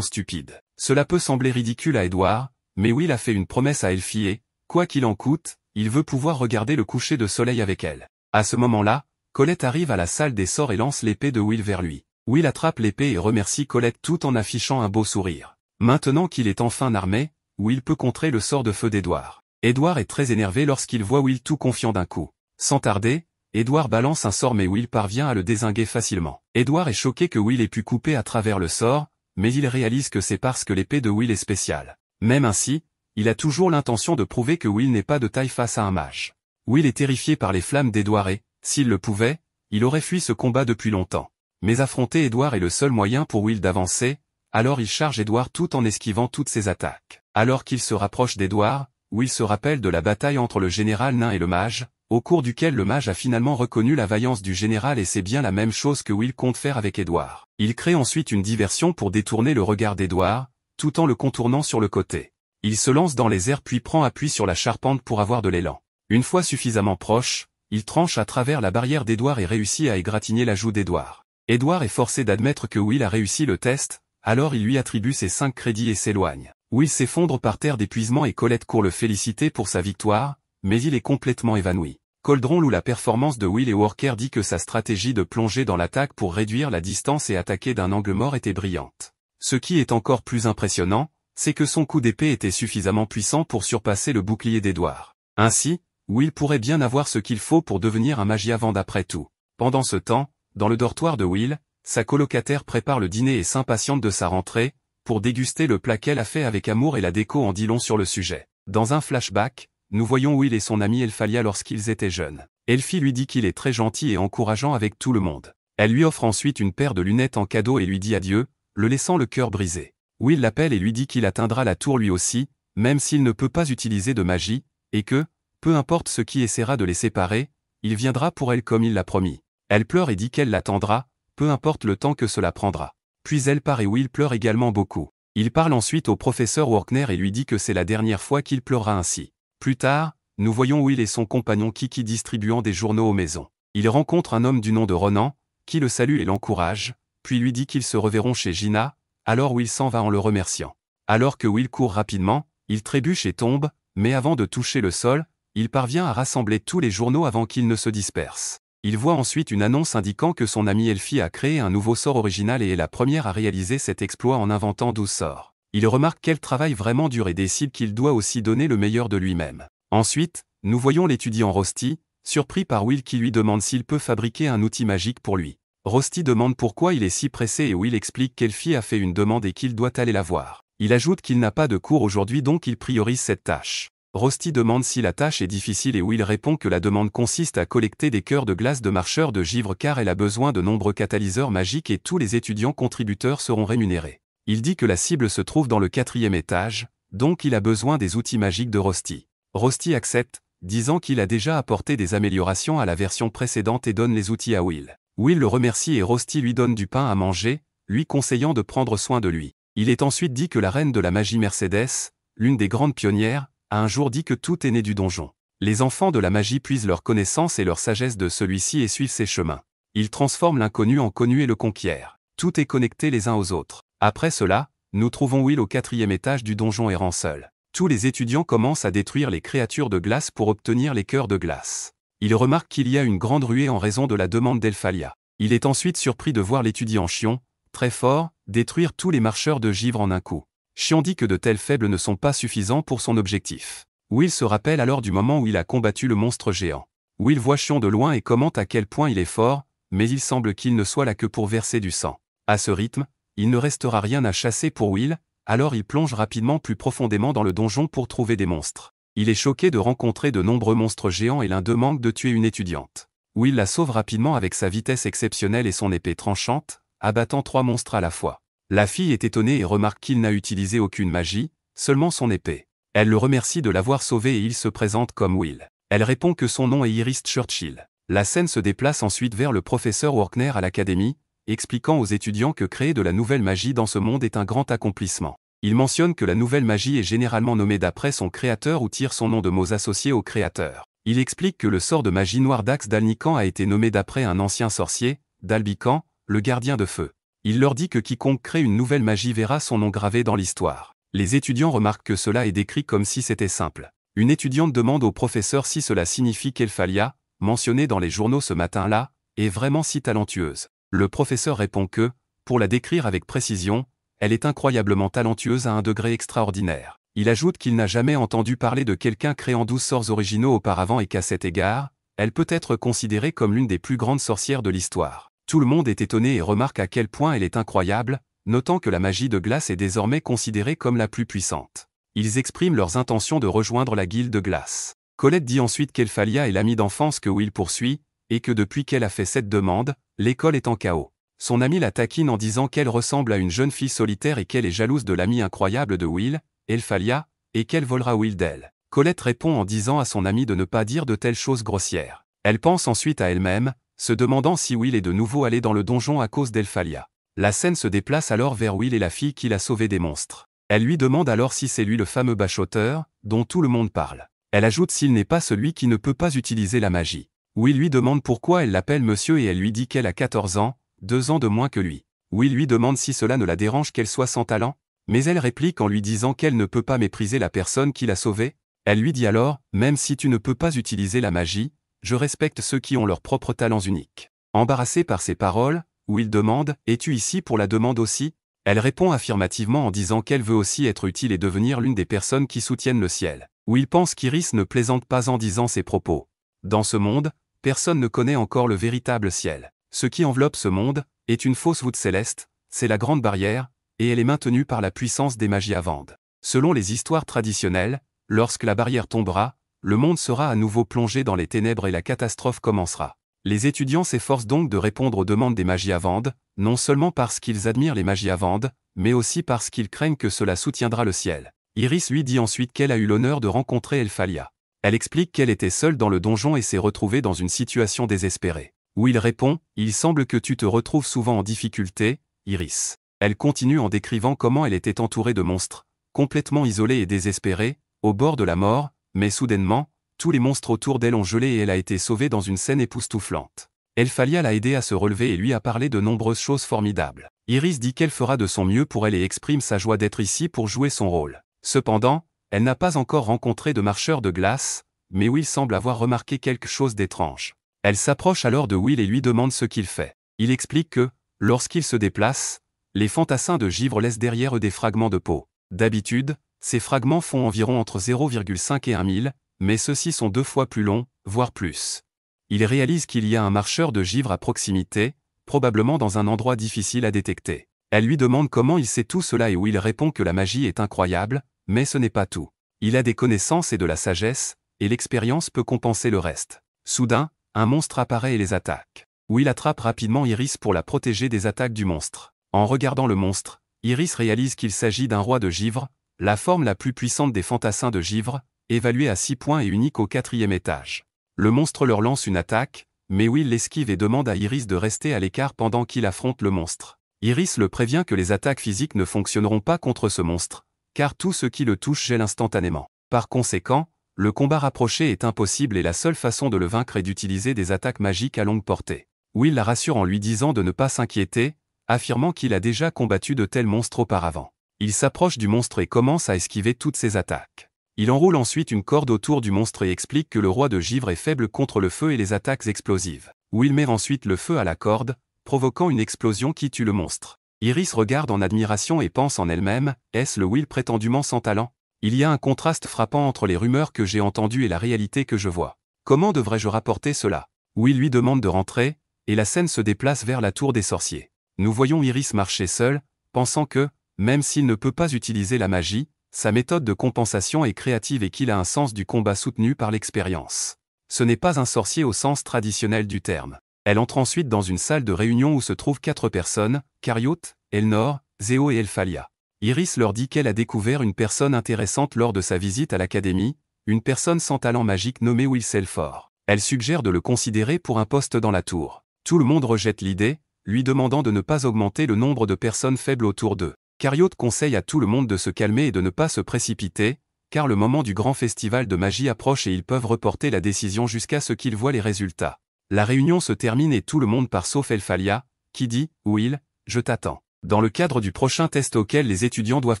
A: stupide. Cela peut sembler ridicule à Edward, mais Will a fait une promesse à Elfie et, quoi qu'il en coûte, il veut pouvoir regarder le coucher de soleil avec elle. À ce moment-là, Colette arrive à la salle des sorts et lance l'épée de Will vers lui. Will attrape l'épée et remercie Colette tout en affichant un beau sourire. Maintenant qu'il est enfin armé, Will peut contrer le sort de feu d'Edward. Edward est très énervé lorsqu'il voit Will tout confiant d'un coup. Sans tarder, Edward balance un sort mais Will parvient à le dézinguer facilement. Edward est choqué que Will ait pu couper à travers le sort, mais il réalise que c'est parce que l'épée de Will est spéciale. Même ainsi, il a toujours l'intention de prouver que Will n'est pas de taille face à un mage. Will est terrifié par les flammes d'Edward et, s'il le pouvait, il aurait fui ce combat depuis longtemps. Mais affronter Edward est le seul moyen pour Will d'avancer, alors il charge Edward tout en esquivant toutes ses attaques. Alors qu'il se rapproche d'Edward, Will se rappelle de la bataille entre le général nain et le mage, au cours duquel le mage a finalement reconnu la vaillance du général et c'est bien la même chose que Will compte faire avec Edward. Il crée ensuite une diversion pour détourner le regard d'Edward, tout en le contournant sur le côté. Il se lance dans les airs puis prend appui sur la charpente pour avoir de l'élan. Une fois suffisamment proche, il tranche à travers la barrière d'Edward et réussit à égratigner la joue d'Edward. Edward est forcé d'admettre que Will a réussi le test, alors il lui attribue ses 5 crédits et s'éloigne. Will s'effondre par terre d'épuisement et Colette court le féliciter pour sa victoire, mais il est complètement évanoui. Coldron loue la performance de Will et Walker dit que sa stratégie de plonger dans l'attaque pour réduire la distance et attaquer d'un angle mort était brillante. Ce qui est encore plus impressionnant, c'est que son coup d'épée était suffisamment puissant pour surpasser le bouclier d'Edward. Ainsi, Will pourrait bien avoir ce qu'il faut pour devenir un Magiavand après tout. Pendant ce temps, dans le dortoir de Will, sa colocataire prépare le dîner et s'impatiente de sa rentrée, pour déguster le plat qu'elle a fait avec amour et la déco en dit long sur le sujet. Dans un flashback, nous voyons Will et son amie Elphalia lorsqu'ils étaient jeunes. Elfie lui dit qu'il est très gentil et encourageant avec tout le monde. Elle lui offre ensuite une paire de lunettes en cadeau et lui dit adieu, le laissant le cœur brisé. Will l'appelle et lui dit qu'il atteindra la tour lui aussi, même s'il ne peut pas utiliser de magie, et que, peu importe ce qui essaiera de les séparer, il viendra pour elle comme il l'a promis. Elle pleure et dit qu'elle l'attendra, peu importe le temps que cela prendra. Puis elle part et Will pleure également beaucoup. Il parle ensuite au professeur Walker et lui dit que c'est la dernière fois qu'il pleurera ainsi. Plus tard, nous voyons Will et son compagnon Kiki distribuant des journaux aux maisons. Il rencontre un homme du nom de Ronan, qui le salue et l'encourage, puis lui dit qu'ils se reverront chez Gina, alors Will s'en va en le remerciant. Alors que Will court rapidement, il trébuche et tombe, mais avant de toucher le sol, il parvient à rassembler tous les journaux avant qu'ils ne se dispersent. Il voit ensuite une annonce indiquant que son amie Elfie a créé un nouveau sort original et est la première à réaliser cet exploit en inventant 12 sorts. Il remarque qu'elle travaille vraiment dur et décide qu'il doit aussi donner le meilleur de lui-même. Ensuite, nous voyons l'étudiant Rosti, surpris par Will qui lui demande s'il peut fabriquer un outil magique pour lui. Rosti demande pourquoi il est si pressé et Will explique qu'Elfie a fait une demande et qu'il doit aller la voir. Il ajoute qu'il n'a pas de cours aujourd'hui donc il priorise cette tâche. Rosti demande si la tâche est difficile et Will répond que la demande consiste à collecter des cœurs de glace de marcheurs de givre car elle a besoin de nombreux catalyseurs magiques et tous les étudiants contributeurs seront rémunérés. Il dit que la cible se trouve dans le 4e étage, donc il a besoin des outils magiques de Rosti. Rosti accepte, disant qu'il a déjà apporté des améliorations à la version précédente et donne les outils à Will. Will le remercie et Rosti lui donne du pain à manger, lui conseillant de prendre soin de lui. Il est ensuite dit que la reine de la magie Mercedes, l'une des grandes pionnières, a un jour dit que tout est né du donjon. Les enfants de la magie puisent leur connaissance et leur sagesse de celui-ci et suivent ses chemins. Ils transforment l'inconnu en connu et le conquièrent. Tout est connecté les uns aux autres. Après cela, nous trouvons Will au 4e étage du donjon errant seul. Tous les étudiants commencent à détruire les créatures de glace pour obtenir les cœurs de glace. Il remarque qu'il y a une grande ruée en raison de la demande d'Elphalia. Il est ensuite surpris de voir l'étudiant Chion, très fort, détruire tous les marcheurs de givre en un coup. Chion dit que de tels faibles ne sont pas suffisants pour son objectif. Will se rappelle alors du moment où il a combattu le monstre géant. Will voit Chion de loin et commente à quel point il est fort, mais il semble qu'il ne soit là que pour verser du sang. À ce rythme, il ne restera rien à chasser pour Will, alors il plonge rapidement plus profondément dans le donjon pour trouver des monstres. Il est choqué de rencontrer de nombreux monstres géants et l'un d'eux manque de tuer une étudiante. Will la sauve rapidement avec sa vitesse exceptionnelle et son épée tranchante, abattant 3 monstres à la fois. La fille est étonnée et remarque qu'il n'a utilisé aucune magie, seulement son épée. Elle le remercie de l'avoir sauvé et il se présente comme Will. Elle répond que son nom est Iris Churchill. La scène se déplace ensuite vers le professeur Walker à l'académie, expliquant aux étudiants que créer de la nouvelle magie dans ce monde est un grand accomplissement. Il mentionne que la nouvelle magie est généralement nommée d'après son créateur ou tire son nom de mots associés au créateur. Il explique que le sort de magie noire d'Axe d'Alnican a été nommé d'après un ancien sorcier, d'Albican, le gardien de feu. Il leur dit que quiconque crée une nouvelle magie verra son nom gravé dans l'histoire. Les étudiants remarquent que cela est décrit comme si c'était simple. Une étudiante demande au professeur si cela signifie qu'Elphalia, mentionnée dans les journaux ce matin-là, est vraiment si talentueuse. Le professeur répond que, pour la décrire avec précision, elle est incroyablement talentueuse à un degré extraordinaire. Il ajoute qu'il n'a jamais entendu parler de quelqu'un créant 12 sorts originaux auparavant et qu'à cet égard, elle peut être considérée comme l'une des plus grandes sorcières de l'histoire. Tout le monde est étonné et remarque à quel point elle est incroyable, notant que la magie de glace est désormais considérée comme la plus puissante. Ils expriment leurs intentions de rejoindre la guilde de glace. Colette dit ensuite qu'Elphalia est l'amie d'enfance que Will poursuit, et que depuis qu'elle a fait cette demande, l'école est en chaos. Son amie la taquine en disant qu'elle ressemble à une jeune fille solitaire et qu'elle est jalouse de l'amie incroyable de Will, Elphalia, et qu'elle volera Will d'elle. Colette répond en disant à son amie de ne pas dire de telles choses grossières. Elle pense ensuite à elle-même, se demandant si Will est de nouveau allé dans le donjon à cause d'Elphalia. La scène se déplace alors vers Will et la fille qui l'a sauvé des monstres. Elle lui demande alors si c'est lui le fameux bachoteur, dont tout le monde parle. Elle ajoute s'il n'est pas celui qui ne peut pas utiliser la magie. Will lui demande pourquoi elle l'appelle monsieur et elle lui dit qu'elle a 14 ans, 2 ans de moins que lui. Will lui demande si cela ne la dérange qu'elle soit sans talent, mais elle réplique en lui disant qu'elle ne peut pas mépriser la personne qui l'a sauvée. Elle lui dit alors, même si tu ne peux pas utiliser la magie, je respecte ceux qui ont leurs propres talents uniques. Embarrassée par ces paroles, Will demande, es-tu ici pour la demande aussi? Elle répond affirmativement en disant qu'elle veut aussi être utile et devenir l'une des personnes qui soutiennent le ciel. Will pense qu'Iris ne plaisante pas en disant ces propos. Dans ce monde, personne ne connaît encore le véritable ciel. Ce qui enveloppe ce monde est une fausse voûte céleste, c'est la grande barrière, et elle est maintenue par la puissance des Magiavandes. Selon les histoires traditionnelles, lorsque la barrière tombera, le monde sera à nouveau plongé dans les ténèbres et la catastrophe commencera. Les étudiants s'efforcent donc de répondre aux demandes des Magiavandes, non seulement parce qu'ils admirent les Magiavandes, mais aussi parce qu'ils craignent que cela soutiendra le ciel. Iris lui dit ensuite qu'elle a eu l'honneur de rencontrer Elphalia. Elle explique qu'elle était seule dans le donjon et s'est retrouvée dans une situation désespérée. Will répond, il semble que tu te retrouves souvent en difficulté, Iris. Elle continue en décrivant comment elle était entourée de monstres, complètement isolée et désespérée, au bord de la mort, mais soudainement, tous les monstres autour d'elle ont gelé et elle a été sauvée dans une scène époustouflante. Elphalia l'a aidée à se relever et lui a parlé de nombreuses choses formidables. Iris dit qu'elle fera de son mieux pour elle et exprime sa joie d'être ici pour jouer son rôle. Cependant, elle n'a pas encore rencontré de marcheur de glace, mais Will semble avoir remarqué quelque chose d'étrange. Elle s'approche alors de Will et lui demande ce qu'il fait. Il explique que, lorsqu'il se déplace, les fantassins de givre laissent derrière eux des fragments de peau. D'habitude, ces fragments font environ entre 0,5 et 1 000, mais ceux-ci sont 2 fois plus longs, voire plus. Il réalise qu'il y a un marcheur de givre à proximité, probablement dans un endroit difficile à détecter. Elle lui demande comment il sait tout cela et Will répond que la magie est incroyable, mais ce n'est pas tout. Il a des connaissances et de la sagesse, et l'expérience peut compenser le reste. Soudain, un monstre apparaît et les attaque. Will attrape rapidement Iris pour la protéger des attaques du monstre. En regardant le monstre, Iris réalise qu'il s'agit d'un roi de givre, la forme la plus puissante des fantassins de givre, évaluée à 6 points et unique au 4e étage. Le monstre leur lance une attaque, mais Will l'esquive et demande à Iris de rester à l'écart pendant qu'il affronte le monstre. Iris le prévient que les attaques physiques ne fonctionneront pas contre ce monstre, car tout ce qui le touche gèle instantanément. Par conséquent, le combat rapproché est impossible et la seule façon de le vaincre est d'utiliser des attaques magiques à longue portée. Will la rassure en lui disant de ne pas s'inquiéter, affirmant qu'il a déjà combattu de tels monstres auparavant. Il s'approche du monstre et commence à esquiver toutes ses attaques. Il enroule ensuite une corde autour du monstre et explique que le roi de givre est faible contre le feu et les attaques explosives. Will met ensuite le feu à la corde, provoquant une explosion qui tue le monstre. Iris regarde en admiration et pense en elle-même, est-ce le Will prétendument sans talent? Il y a un contraste frappant entre les rumeurs que j'ai entendues et la réalité que je vois. Comment devrais-je rapporter cela? Will lui demande de rentrer, et la scène se déplace vers la tour des sorciers. Nous voyons Iris marcher seule, pensant que, même s'il ne peut pas utiliser la magie, sa méthode de compensation est créative et qu'il a un sens du combat soutenu par l'expérience. Ce n'est pas un sorcier au sens traditionnel du terme. Elle entre ensuite dans une salle de réunion où se trouvent 4 personnes, Cariote, Elnor, Zéo et Elphalia. Iris leur dit qu'elle a découvert une personne intéressante lors de sa visite à l'académie, une personne sans talent magique nommée Will Selford. Elle suggère de le considérer pour un poste dans la tour. Tout le monde rejette l'idée, lui demandant de ne pas augmenter le nombre de personnes faibles autour d'eux. Carriot conseille à tout le monde de se calmer et de ne pas se précipiter, car le moment du grand festival de magie approche et ils peuvent reporter la décision jusqu'à ce qu'ils voient les résultats. La réunion se termine et tout le monde part sauf Elphalia, qui dit « Will, je t'attends ». Dans le cadre du prochain test auquel les étudiants doivent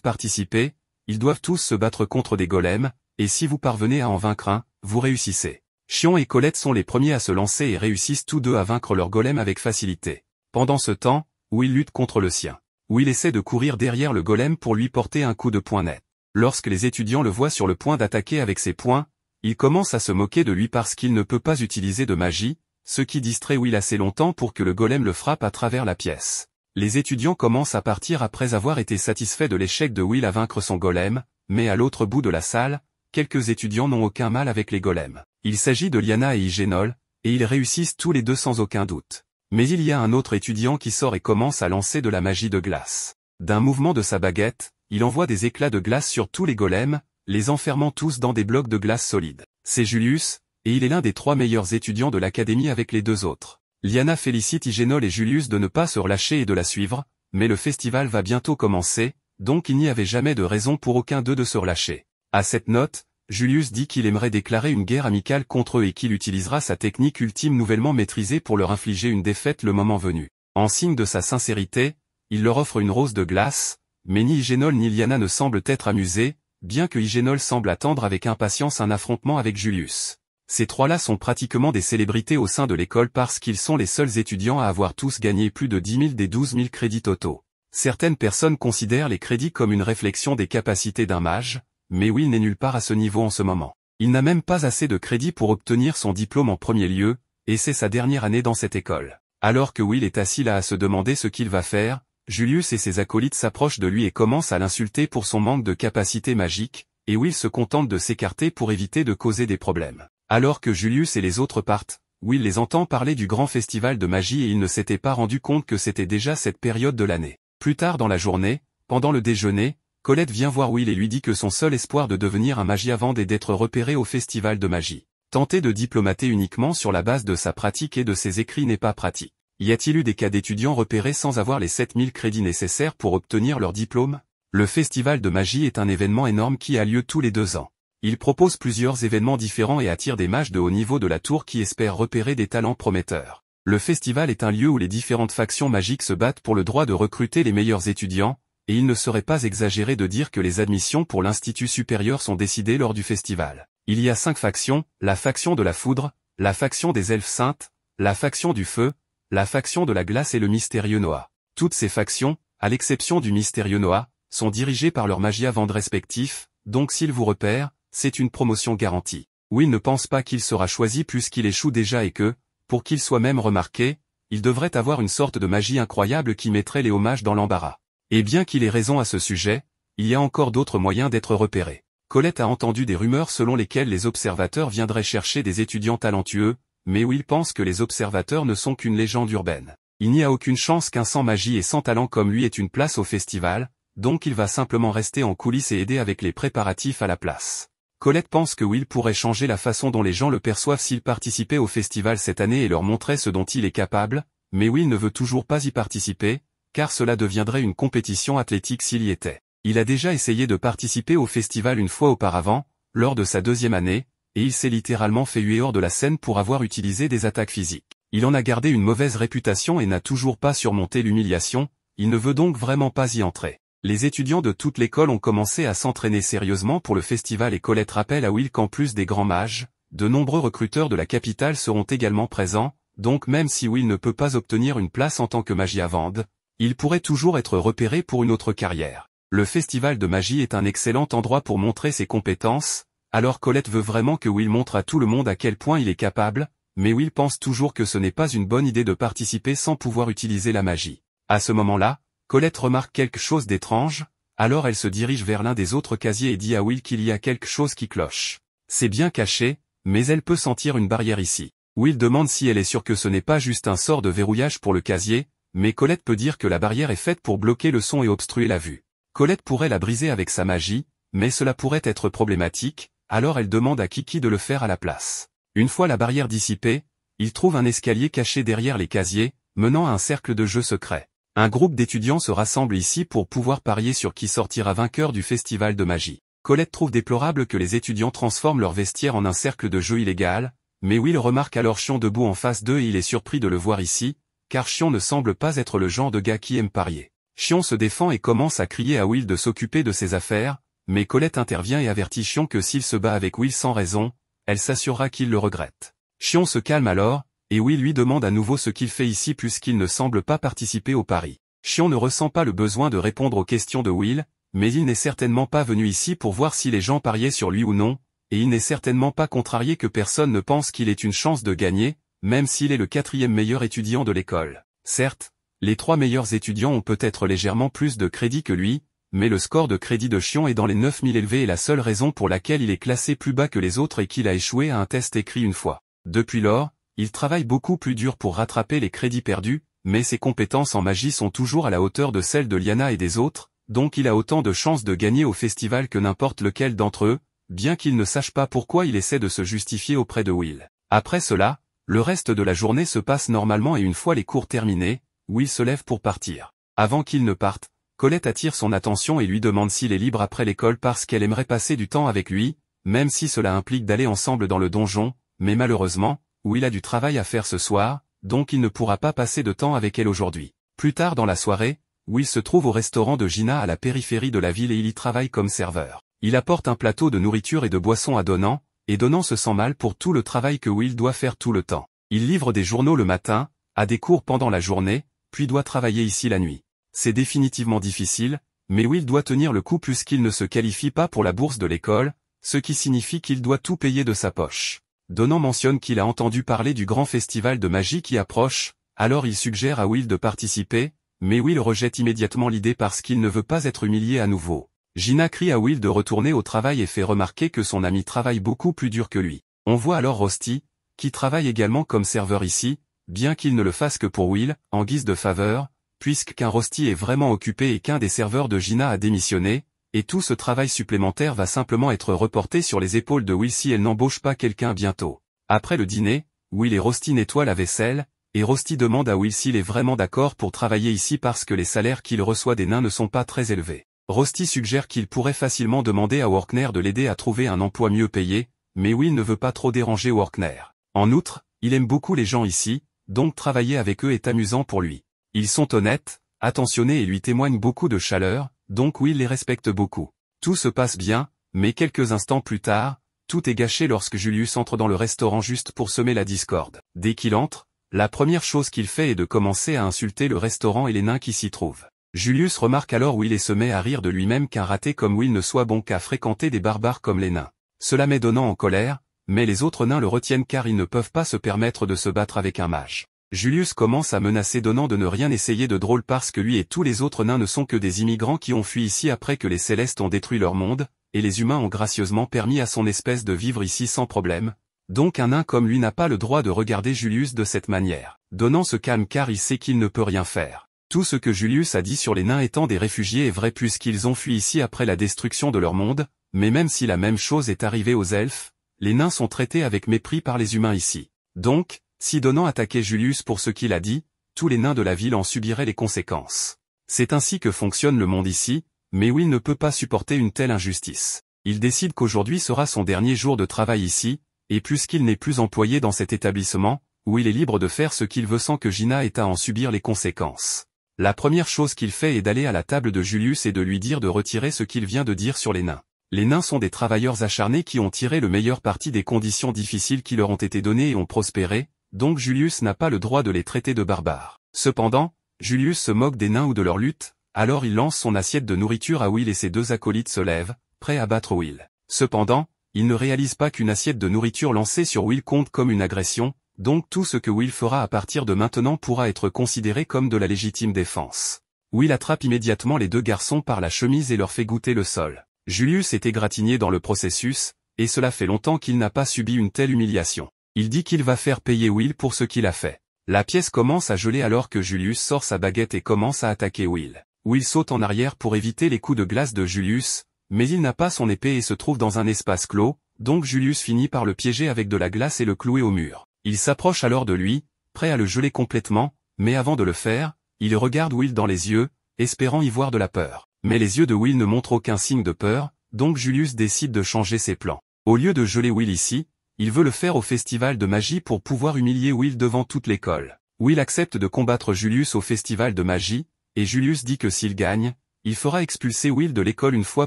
A: participer, ils doivent tous se battre contre des golems, et si vous parvenez à en vaincre un, vous réussissez. Xion et Colette sont les premiers à se lancer et réussissent tous deux à vaincre leur golem avec facilité. Pendant ce temps, Will lutte contre le sien. Will essaie de courir derrière le golem pour lui porter un coup de poing net. Lorsque les étudiants le voient sur le point d'attaquer avec ses poings, ils commencent à se moquer de lui parce qu'il ne peut pas utiliser de magie, ce qui distrait Will assez longtemps pour que le golem le frappe à travers la pièce. Les étudiants commencent à partir après avoir été satisfaits de l'échec de Will à vaincre son golem, mais à l'autre bout de la salle, quelques étudiants n'ont aucun mal avec les golems. Il s'agit de Liana et Hyénol, et ils réussissent tous les deux sans aucun doute. Mais il y a un autre étudiant qui sort et commence à lancer de la magie de glace. D'un mouvement de sa baguette, il envoie des éclats de glace sur tous les golems, les enfermant tous dans des blocs de glace solides. C'est Julius, et il est l'un des 3 meilleurs étudiants de l'académie avec les 2 autres. Liana félicite Hyénol et Julius de ne pas se relâcher et de la suivre, mais le festival va bientôt commencer, donc il n'y avait jamais de raison pour aucun d'eux de se relâcher. À cette note, Julius dit qu'il aimerait déclarer une guerre amicale contre eux et qu'il utilisera sa technique ultime nouvellement maîtrisée pour leur infliger une défaite le moment venu. En signe de sa sincérité, il leur offre une rose de glace, mais ni Hyénol ni Liana ne semblent être amusés, bien que Hyénol semble attendre avec impatience un affrontement avec Julius. Ces 3-là sont pratiquement des célébrités au sein de l'école parce qu'ils sont les seuls étudiants à avoir tous gagné plus de 10 000 des 12 000 crédits totaux. Certaines personnes considèrent les crédits comme une réflexion des capacités d'un mage, mais Will n'est nulle part à ce niveau en ce moment. Il n'a même pas assez de crédits pour obtenir son diplôme en premier lieu, et c'est sa dernière année dans cette école. Alors que Will est assis là à se demander ce qu'il va faire, Julius et ses acolytes s'approchent de lui et commencent à l'insulter pour son manque de capacité magique, et Will se contente de s'écarter pour éviter de causer des problèmes. Alors que Julius et les autres partent, Will les entend parler du grand festival de magie et il ne s'était pas rendu compte que c'était déjà cette période de l'année. Plus tard dans la journée, pendant le déjeuner, Colette vient voir Will et lui dit que son seul espoir de devenir un magiavande est d'être repéré au festival de magie. Tenter de diplomater uniquement sur la base de sa pratique et de ses écrits n'est pas pratique. Y a-t-il eu des cas d'étudiants repérés sans avoir les 7000 crédits nécessaires pour obtenir leur diplôme? Le festival de magie est un événement énorme qui a lieu tous les 2 ans. Il propose plusieurs événements différents et attire des mages de haut niveau de la tour qui espèrent repérer des talents prometteurs. Le festival est un lieu où les différentes factions magiques se battent pour le droit de recruter les meilleurs étudiants, et il ne serait pas exagéré de dire que les admissions pour l'Institut supérieur sont décidées lors du festival. Il y a 5 factions, la faction de la foudre, la faction des elfes saintes, la faction du feu, la faction de la glace et le mystérieux Noah. Toutes ces factions, à l'exception du mystérieux Noah, sont dirigées par leurs magiavandes respectifs, donc s'ils vous repèrent, c'est une promotion garantie. Will ne pense pas qu'il sera choisi puisqu'il échoue déjà et que, pour qu'il soit même remarqué, il devrait avoir une sorte de magie incroyable qui mettrait les hommages dans l'embarras. Et bien qu'il ait raison à ce sujet, il y a encore d'autres moyens d'être repéré. Colette a entendu des rumeurs selon lesquelles les observateurs viendraient chercher des étudiants talentueux, mais Will pense que les observateurs ne sont qu'une légende urbaine. Il n'y a aucune chance qu'un sans magie et sans talent comme lui ait une place au festival, donc il va simplement rester en coulisses et aider avec les préparatifs à la place. Colette pense que Will pourrait changer la façon dont les gens le perçoivent s'il participait au festival cette année et leur montrait ce dont il est capable, mais Will ne veut toujours pas y participer, car cela deviendrait une compétition athlétique s'il y était. Il a déjà essayé de participer au festival une fois auparavant, lors de sa 2e année, et il s'est littéralement fait huer hors de la scène pour avoir utilisé des attaques physiques. Il en a gardé une mauvaise réputation et n'a toujours pas surmonté l'humiliation, il ne veut donc vraiment pas y entrer. Les étudiants de toute l'école ont commencé à s'entraîner sérieusement pour le festival et Colette rappelle à Will qu'en plus des grands mages, de nombreux recruteurs de la capitale seront également présents, donc même si Will ne peut pas obtenir une place en tant que magiavande, il pourrait toujours être repéré pour une autre carrière. Le festival de magie est un excellent endroit pour montrer ses compétences, alors Colette veut vraiment que Will montre à tout le monde à quel point il est capable, mais Will pense toujours que ce n'est pas une bonne idée de participer sans pouvoir utiliser la magie. À ce moment-là, Colette remarque quelque chose d'étrange, alors elle se dirige vers l'un des autres casiers et dit à Will qu'il y a quelque chose qui cloche. C'est bien caché, mais elle peut sentir une barrière ici. Will demande si elle est sûre que ce n'est pas juste un sort de verrouillage pour le casier, mais Colette peut dire que la barrière est faite pour bloquer le son et obstruer la vue. Colette pourrait la briser avec sa magie, mais cela pourrait être problématique, alors elle demande à Kiki de le faire à la place. Une fois la barrière dissipée, il trouve un escalier caché derrière les casiers, menant à un cercle de jeu secret. Un groupe d'étudiants se rassemble ici pour pouvoir parier sur qui sortira vainqueur du festival de magie. Colette trouve déplorable que les étudiants transforment leur vestiaire en un cercle de jeu illégal, mais Will remarque alors Xion debout en face d'eux et il est surpris de le voir ici, car Xion ne semble pas être le genre de gars qui aime parier. Xion se défend et commence à crier à Will de s'occuper de ses affaires, mais Colette intervient et avertit Xion que s'il se bat avec Will sans raison, elle s'assurera qu'il le regrette. Xion se calme alors, et Will lui demande à nouveau ce qu'il fait ici puisqu'il ne semble pas participer au pari. Xion ne ressent pas le besoin de répondre aux questions de Will, mais il n'est certainement pas venu ici pour voir si les gens pariaient sur lui ou non, et il n'est certainement pas contrarié que personne ne pense qu'il ait une chance de gagner, même s'il est le 4e meilleur étudiant de l'école. Certes, les 3 meilleurs étudiants ont peut-être légèrement plus de crédit que lui, mais le score de crédit de Xion est dans les 9000 élevés et la seule raison pour laquelle il est classé plus bas que les autres est qu'il a échoué à un test écrit une fois. Depuis lors, il travaille beaucoup plus dur pour rattraper les crédits perdus, mais ses compétences en magie sont toujours à la hauteur de celles de Liana et des autres, donc il a autant de chances de gagner au festival que n'importe lequel d'entre eux, bien qu'il ne sache pas pourquoi il essaie de se justifier auprès de Will. Après cela, le reste de la journée se passe normalement et une fois les cours terminés, Will se lève pour partir. Avant qu'il ne parte, Colette attire son attention et lui demande s'il est libre après l'école parce qu'elle aimerait passer du temps avec lui, même si cela implique d'aller ensemble dans le donjon, mais malheureusement, Will a du travail à faire ce soir, donc il ne pourra pas passer de temps avec elle aujourd'hui. Plus tard dans la soirée, Will se trouve au restaurant de Gina à la périphérie de la ville et il y travaille comme serveur. Il apporte un plateau de nourriture et de boissons à Donnant, et Donnant se sent mal pour tout le travail que Will doit faire tout le temps. Il livre des journaux le matin, a des cours pendant la journée, puis doit travailler ici la nuit. C'est définitivement difficile, mais Will doit tenir le coup puisqu'il ne se qualifie pas pour la bourse de l'école, ce qui signifie qu'il doit tout payer de sa poche. Donnant mentionne qu'il a entendu parler du grand festival de magie qui approche, alors il suggère à Will de participer, mais Will rejette immédiatement l'idée parce qu'il ne veut pas être humilié à nouveau. Gina crie à Will de retourner au travail et fait remarquer que son ami travaille beaucoup plus dur que lui. On voit alors Rosti, qui travaille également comme serveur ici, bien qu'il ne le fasse que pour Will, en guise de faveur, puisqu'un Rosti est vraiment occupé et qu'un des serveurs de Gina a démissionné, et tout ce travail supplémentaire va simplement être reporté sur les épaules de Will si elle n'embauche pas quelqu'un bientôt. Après le dîner, Will et Rosti nettoient la vaisselle, et Rosti demande à Will s'il est vraiment d'accord pour travailler ici parce que les salaires qu'il reçoit des nains ne sont pas très élevés. Rosti suggère qu'il pourrait facilement demander à Workner de l'aider à trouver un emploi mieux payé, mais Will ne veut pas trop déranger Workner. En outre, il aime beaucoup les gens ici, donc travailler avec eux est amusant pour lui. Ils sont honnêtes, attentionnés et lui témoignent beaucoup de chaleur, donc Will les respecte beaucoup. Tout se passe bien, mais quelques instants plus tard, tout est gâché lorsque Julius entre dans le restaurant juste pour semer la discorde. Dès qu'il entre, la première chose qu'il fait est de commencer à insulter le restaurant et les nains qui s'y trouvent. Julius remarque alors Will et se met à rire de lui-même qu'un raté comme Will ne soit bon qu'à fréquenter des barbares comme les nains. Cela met Donnant en colère, mais les autres nains le retiennent car ils ne peuvent pas se permettre de se battre avec un mage. Julius commence à menacer Donnant de ne rien essayer de drôle parce que lui et tous les autres nains ne sont que des immigrants qui ont fui ici après que les Célestes ont détruit leur monde, et les humains ont gracieusement permis à son espèce de vivre ici sans problème. Donc un nain comme lui n'a pas le droit de regarder Julius de cette manière. Donnant se calme car il sait qu'il ne peut rien faire. Tout ce que Julius a dit sur les nains étant des réfugiés est vrai puisqu'ils ont fui ici après la destruction de leur monde, mais même si la même chose est arrivée aux elfes, les nains sont traités avec mépris par les humains ici. Donc, si Donnant attaquait Julius pour ce qu'il a dit, tous les nains de la ville en subiraient les conséquences. C'est ainsi que fonctionne le monde ici, mais Will ne peut pas supporter une telle injustice. Il décide qu'aujourd'hui sera son dernier jour de travail ici, et puisqu'il n'est plus employé dans cet établissement, Will est libre de faire ce qu'il veut sans que Gina ait à en subir les conséquences. La première chose qu'il fait est d'aller à la table de Julius et de lui dire de retirer ce qu'il vient de dire sur les nains. Les nains sont des travailleurs acharnés qui ont tiré le meilleur parti des conditions difficiles qui leur ont été données et ont prospéré, donc Julius n'a pas le droit de les traiter de barbares. Cependant, Julius se moque des nains ou de leur lutte, alors il lance son assiette de nourriture à Will et ses deux acolytes se lèvent, prêts à battre Will. Cependant, il ne réalise pas qu'une assiette de nourriture lancée sur Will compte comme une agression, donc tout ce que Will fera à partir de maintenant pourra être considéré comme de la légitime défense. Will attrape immédiatement les deux garçons par la chemise et leur fait goûter le sol. Julius est égratigné dans le processus, et cela fait longtemps qu'il n'a pas subi une telle humiliation. Il dit qu'il va faire payer Will pour ce qu'il a fait. La pièce commence à geler alors que Julius sort sa baguette et commence à attaquer Will. Will saute en arrière pour éviter les coups de glace de Julius, mais il n'a pas son épée et se trouve dans un espace clos, donc Julius finit par le piéger avec de la glace et le clouer au mur. Il s'approche alors de lui, prêt à le geler complètement, mais avant de le faire, Il regarde Will dans les yeux, espérant y voir de la peur. Mais les yeux de Will ne montrent aucun signe de peur, donc Julius décide de changer ses plans. Au lieu de geler Will ici, il veut le faire au festival de magie pour pouvoir humilier Will devant toute l'école. Will accepte de combattre Julius au festival de magie, et Julius dit que s'il gagne, il fera expulser Will de l'école une fois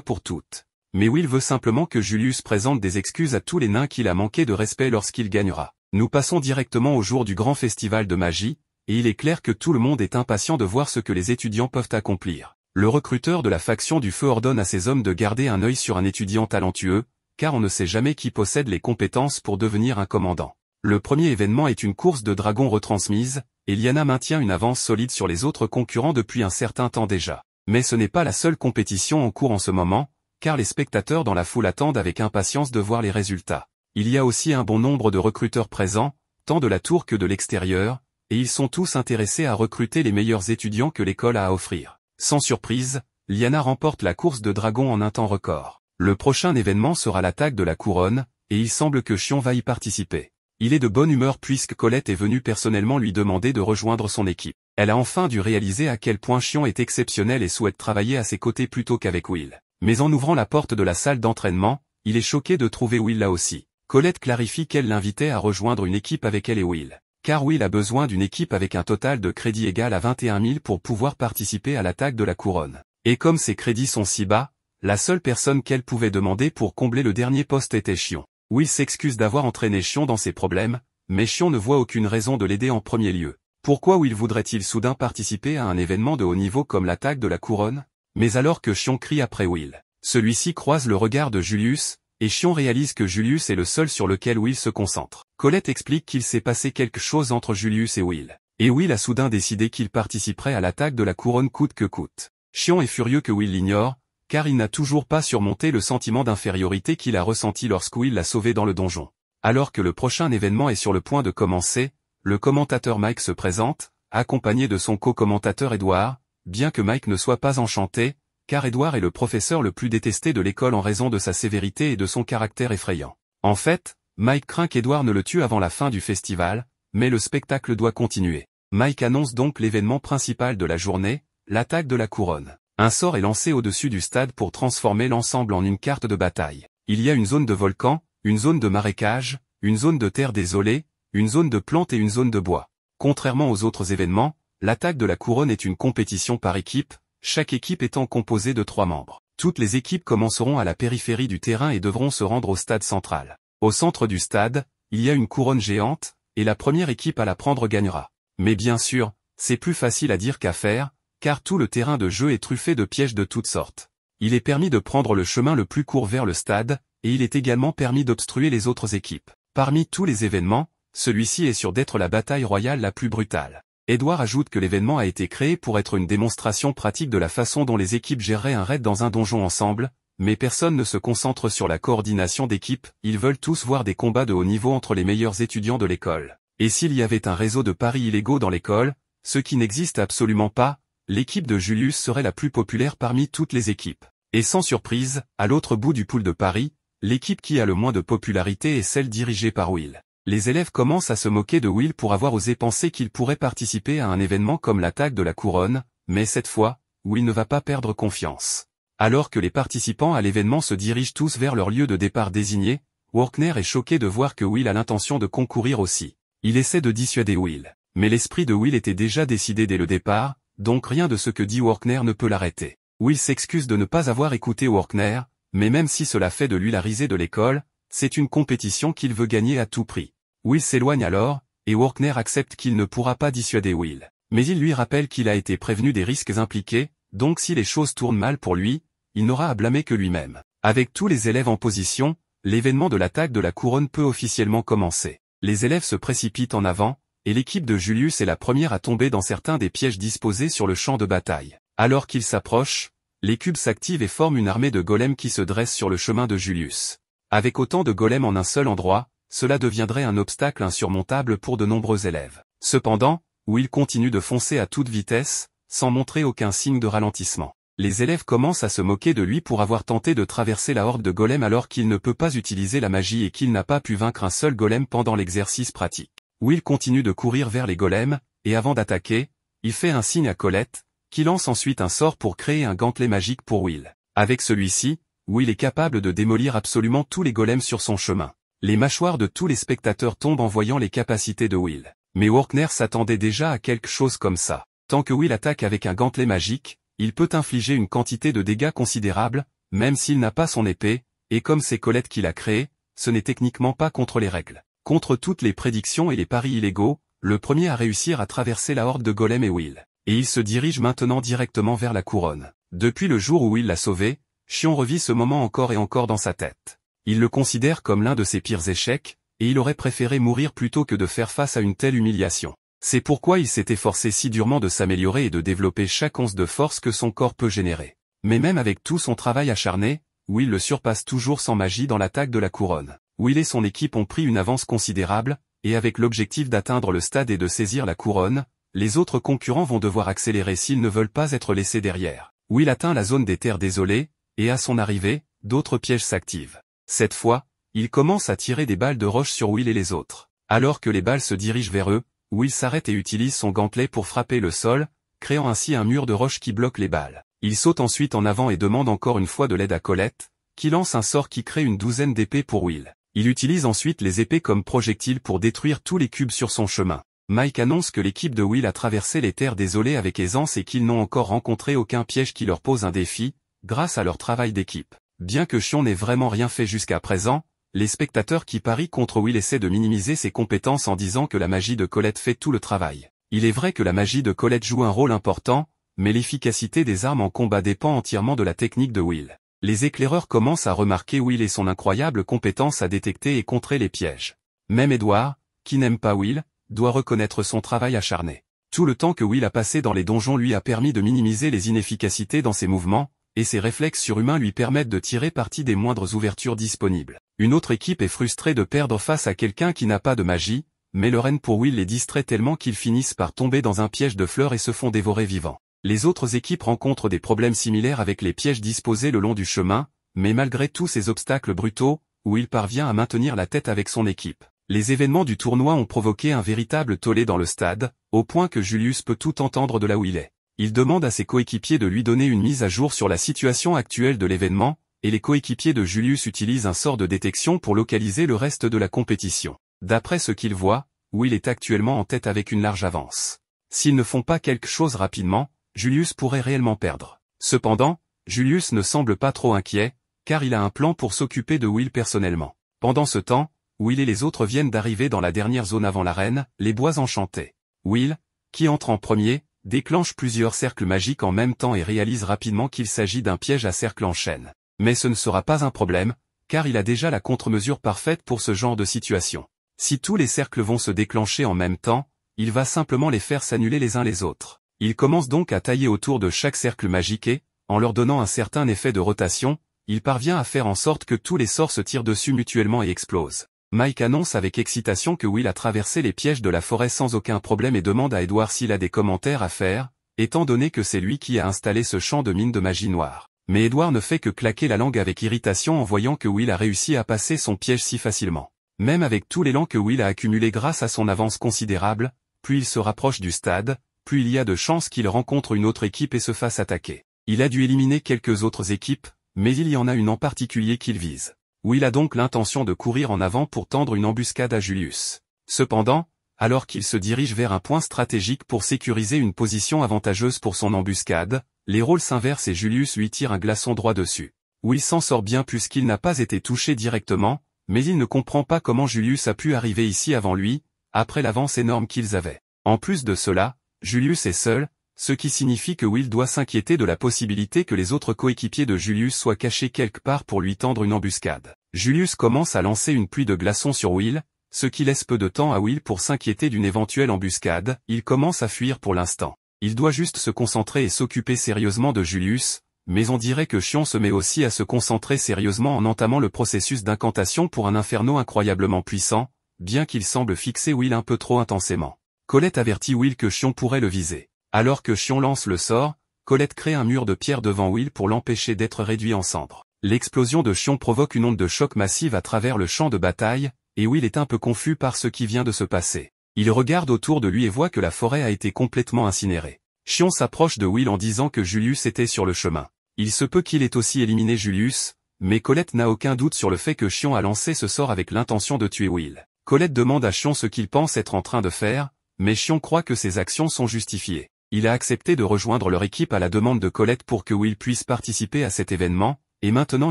A: pour toutes. Mais Will veut simplement que Julius présente des excuses à tous les nains qu'il a manqué de respect lorsqu'il gagnera. Nous passons directement au jour du grand festival de magie, et il est clair que tout le monde est impatient de voir ce que les étudiants peuvent accomplir. Le recruteur de la faction du feu ordonne à ses hommes de garder un œil sur un étudiant talentueux, car on ne sait jamais qui possède les compétences pour devenir un commandant. Le premier événement est une course de dragons retransmise, et Liana maintient une avance solide sur les autres concurrents depuis un certain temps déjà. Mais ce n'est pas la seule compétition en cours en ce moment, car les spectateurs dans la foule attendent avec impatience de voir les résultats. Il y a aussi un bon nombre de recruteurs présents, tant de la tour que de l'extérieur, et ils sont tous intéressés à recruter les meilleurs étudiants que l'école a à offrir. Sans surprise, Liana remporte la course de dragon en un temps record. Le prochain événement sera l'attaque de la couronne, et il semble que Xion va y participer. Il est de bonne humeur puisque Colette est venue personnellement lui demander de rejoindre son équipe. Elle a enfin dû réaliser à quel point Xion est exceptionnel et souhaite travailler à ses côtés plutôt qu'avec Will. Mais en ouvrant la porte de la salle d'entraînement, il est choqué de trouver Will là aussi. Colette clarifie qu'elle l'invitait à rejoindre une équipe avec elle et Will. Car Will a besoin d'une équipe avec un total de crédits égal à 21 000 pour pouvoir participer à l'attaque de la couronne. Et comme ses crédits sont si bas, la seule personne qu'elle pouvait demander pour combler le dernier poste était Xion. Will s'excuse d'avoir entraîné Xion dans ses problèmes, mais Xion ne voit aucune raison de l'aider en premier lieu. Pourquoi Will voudrait-il soudain participer à un événement de haut niveau comme l'attaque de la couronne? Mais alors que Xion crie après Will, celui-ci croise le regard de Julius, et Xion réalise que Julius est le seul sur lequel Will se concentre. Colette explique qu'il s'est passé quelque chose entre Julius et Will. Et Will a soudain décidé qu'il participerait à l'attaque de la couronne coûte que coûte. Xion est furieux que Will l'ignore, car il n'a toujours pas surmonté le sentiment d'infériorité qu'il a ressenti lorsque Will l'a sauvé dans le donjon. Alors que le prochain événement est sur le point de commencer, le commentateur Mike se présente, accompagné de son co-commentateur Edward, bien que Mike ne soit pas enchanté, car Edward est le professeur le plus détesté de l'école en raison de sa sévérité et de son caractère effrayant. En fait, Mike craint qu'Edward ne le tue avant la fin du festival, mais le spectacle doit continuer. Mike annonce donc l'événement principal de la journée, l'attaque de la couronne. Un sort est lancé au-dessus du stade pour transformer l'ensemble en une carte de bataille. Il y a une zone de volcan, une zone de marécage, une zone de terre désolée, une zone de plantes et une zone de bois. Contrairement aux autres événements, l'attaque de la couronne est une compétition par équipe, chaque équipe étant composée de 3 membres. Toutes les équipes commenceront à la périphérie du terrain et devront se rendre au stade central. Au centre du stade, il y a une couronne géante, et la première équipe à la prendre gagnera. Mais bien sûr, c'est plus facile à dire qu'à faire, car tout le terrain de jeu est truffé de pièges de toutes sortes. Il est permis de prendre le chemin le plus court vers le stade, et il est également permis d'obstruer les autres équipes. Parmi tous les événements, celui-ci est sûr d'être la bataille royale la plus brutale. Edward ajoute que l'événement a été créé pour être une démonstration pratique de la façon dont les équipes géreraient un raid dans un donjon ensemble, mais personne ne se concentre sur la coordination d'équipe, ils veulent tous voir des combats de haut niveau entre les meilleurs étudiants de l'école. Et s'il y avait un réseau de paris illégaux dans l'école, ce qui n'existe absolument pas, l'équipe de Julius serait la plus populaire parmi toutes les équipes. Et sans surprise, à l'autre bout du pool de paris, l'équipe qui a le moins de popularité est celle dirigée par Will. Les élèves commencent à se moquer de Will pour avoir osé penser qu'il pourrait participer à un événement comme l'attaque de la couronne, mais cette fois, Will ne va pas perdre confiance. Alors que les participants à l'événement se dirigent tous vers leur lieu de départ désigné, Workner est choqué de voir que Will a l'intention de concourir aussi. Il essaie de dissuader Will. Mais l'esprit de Will était déjà décidé dès le départ, donc rien de ce que dit Workner ne peut l'arrêter. Will s'excuse de ne pas avoir écouté Workner, mais même si cela fait de lui la risée de l'école, c'est une compétition qu'il veut gagner à tout prix. Will s'éloigne alors, et Workner accepte qu'il ne pourra pas dissuader Will. Mais il lui rappelle qu'il a été prévenu des risques impliqués, donc si les choses tournent mal pour lui, il n'aura à blâmer que lui-même. Avec tous les élèves en position, l'événement de l'attaque de la couronne peut officiellement commencer. Les élèves se précipitent en avant, et l'équipe de Julius est la première à tomber dans certains des pièges disposés sur le champ de bataille. Alors qu'ils s'approchent, les cubes s'activent et forment une armée de golems qui se dresse sur le chemin de Julius. Avec autant de golems en un seul endroit, cela deviendrait un obstacle insurmontable pour de nombreux élèves. Cependant, Will continue de foncer à toute vitesse, sans montrer aucun signe de ralentissement. Les élèves commencent à se moquer de lui pour avoir tenté de traverser la horde de golems alors qu'il ne peut pas utiliser la magie et qu'il n'a pas pu vaincre un seul golem pendant l'exercice pratique. Will continue de courir vers les golems, et avant d'attaquer, il fait un signe à Colette, qui lance ensuite un sort pour créer un gantelet magique pour Will. Avec celui-ci, Will est capable de démolir absolument tous les golems sur son chemin. Les mâchoires de tous les spectateurs tombent en voyant les capacités de Will. Mais Workner s'attendait déjà à quelque chose comme ça. Tant que Will attaque avec un gantelet magique, il peut infliger une quantité de dégâts considérable, même s'il n'a pas son épée, et comme c'est Colette qui l'a créé, ce n'est techniquement pas contre les règles. Contre toutes les prédictions et les paris illégaux, le premier à réussir à traverser la horde de golems est Will. Et il se dirige maintenant directement vers la couronne. Depuis le jour où Will l'a sauvé, Xion revit ce moment encore et encore dans sa tête. Il le considère comme l'un de ses pires échecs, et il aurait préféré mourir plutôt que de faire face à une telle humiliation. C'est pourquoi il s'est efforcé si durement de s'améliorer et de développer chaque once de force que son corps peut générer. Mais même avec tout son travail acharné, Will le surpasse toujours sans magie dans l'attaque de la couronne. Will et son équipe ont pris une avance considérable, et avec l'objectif d'atteindre le stade et de saisir la couronne, les autres concurrents vont devoir accélérer s'ils ne veulent pas être laissés derrière. Will atteint la zone des terres désolées, et à son arrivée, d'autres pièges s'activent. Cette fois, il commence à tirer des balles de roche sur Will et les autres. Alors que les balles se dirigent vers eux, Will s'arrête et utilise son gantelet pour frapper le sol, créant ainsi un mur de roche qui bloque les balles. Il saute ensuite en avant et demande encore une fois de l'aide à Colette, qui lance un sort qui crée une douzaine d'épées pour Will. Il utilise ensuite les épées comme projectiles pour détruire tous les cubes sur son chemin. Mike annonce que l'équipe de Will a traversé les terres désolées avec aisance et qu'ils n'ont encore rencontré aucun piège qui leur pose un défi, grâce à leur travail d'équipe. Bien que Xion n'ait vraiment rien fait jusqu'à présent, les spectateurs qui parient contre Will essaient de minimiser ses compétences en disant que la magie de Colette fait tout le travail. Il est vrai que la magie de Colette joue un rôle important, mais l'efficacité des armes en combat dépend entièrement de la technique de Will. Les éclaireurs commencent à remarquer Will et son incroyable compétence à détecter et contrer les pièges. Même Edward, qui n'aime pas Will, doit reconnaître son travail acharné. Tout le temps que Will a passé dans les donjons lui a permis de minimiser les inefficacités dans ses mouvements, et ses réflexes surhumains lui permettent de tirer parti des moindres ouvertures disponibles. Une autre équipe est frustrée de perdre face à quelqu'un qui n'a pas de magie, mais le renne pour Will les distrait tellement qu'ils finissent par tomber dans un piège de fleurs et se font dévorer vivants. Les autres équipes rencontrent des problèmes similaires avec les pièges disposés le long du chemin, mais malgré tous ces obstacles brutaux, Will parvient à maintenir la tête avec son équipe. Les événements du tournoi ont provoqué un véritable tollé dans le stade, au point que Julius peut tout entendre de là où il est. Il demande à ses coéquipiers de lui donner une mise à jour sur la situation actuelle de l'événement, et les coéquipiers de Julius utilisent un sort de détection pour localiser le reste de la compétition. D'après ce qu'ils voient, Will est actuellement en tête avec une large avance. S'ils ne font pas quelque chose rapidement, Julius pourrait réellement perdre. Cependant, Julius ne semble pas trop inquiet, car il a un plan pour s'occuper de Will personnellement. Pendant ce temps, Will et les autres viennent d'arriver dans la dernière zone avant l'arène, les bois enchantés. Will, qui entre en premier, déclenche plusieurs cercles magiques en même temps et réalise rapidement qu'il s'agit d'un piège à cercle en chaîne. Mais ce ne sera pas un problème, car il a déjà la contre-mesure parfaite pour ce genre de situation. Si tous les cercles vont se déclencher en même temps, il va simplement les faire s'annuler les uns les autres. Il commence donc à tailler autour de chaque cercle magique et, en leur donnant un certain effet de rotation, il parvient à faire en sorte que tous les sorts se tirent dessus mutuellement et explosent. Mike annonce avec excitation que Will a traversé les pièges de la forêt sans aucun problème et demande à Edward s'il a des commentaires à faire, étant donné que c'est lui qui a installé ce champ de mine de magie noire. Mais Edward ne fait que claquer la langue avec irritation en voyant que Will a réussi à passer son piège si facilement. Même avec tout l'élan que Will a accumulé grâce à son avance considérable, plus il se rapproche du stade, plus il y a de chances qu'il rencontre une autre équipe et se fasse attaquer. Il a dû éliminer quelques autres équipes, mais il y en a une en particulier qu'il vise. Will a donc l'intention de courir en avant pour tendre une embuscade à Julius. Cependant, alors qu'il se dirige vers un point stratégique pour sécuriser une position avantageuse pour son embuscade, les rôles s'inversent et Julius lui tire un glaçon droit dessus. Will s'en sort bien puisqu'il n'a pas été touché directement, mais il ne comprend pas comment Julius a pu arriver ici avant lui, après l'avance énorme qu'ils avaient. En plus de cela, Julius est seul, ce qui signifie que Will doit s'inquiéter de la possibilité que les autres coéquipiers de Julius soient cachés quelque part pour lui tendre une embuscade. Julius commence à lancer une pluie de glaçons sur Will, ce qui laisse peu de temps à Will pour s'inquiéter d'une éventuelle embuscade. Il commence à fuir pour l'instant. Il doit juste se concentrer et s'occuper sérieusement de Julius, mais on dirait que Xion se met aussi à se concentrer sérieusement en entamant le processus d'incantation pour un inferno incroyablement puissant, bien qu'il semble fixer Will un peu trop intensément. Colette avertit Will que Xion pourrait le viser. Alors que Xion lance le sort, Colette crée un mur de pierre devant Will pour l'empêcher d'être réduit en cendres. L'explosion de Xion provoque une onde de choc massive à travers le champ de bataille, et Will est un peu confus par ce qui vient de se passer. Il regarde autour de lui et voit que la forêt a été complètement incinérée. Xion s'approche de Will en disant que Julius était sur le chemin. Il se peut qu'il ait aussi éliminé Julius, mais Colette n'a aucun doute sur le fait que Xion a lancé ce sort avec l'intention de tuer Will. Colette demande à Xion ce qu'il pense être en train de faire, mais Xion croit que ses actions sont justifiées. Il a accepté de rejoindre leur équipe à la demande de Colette pour que Will puisse participer à cet événement, et maintenant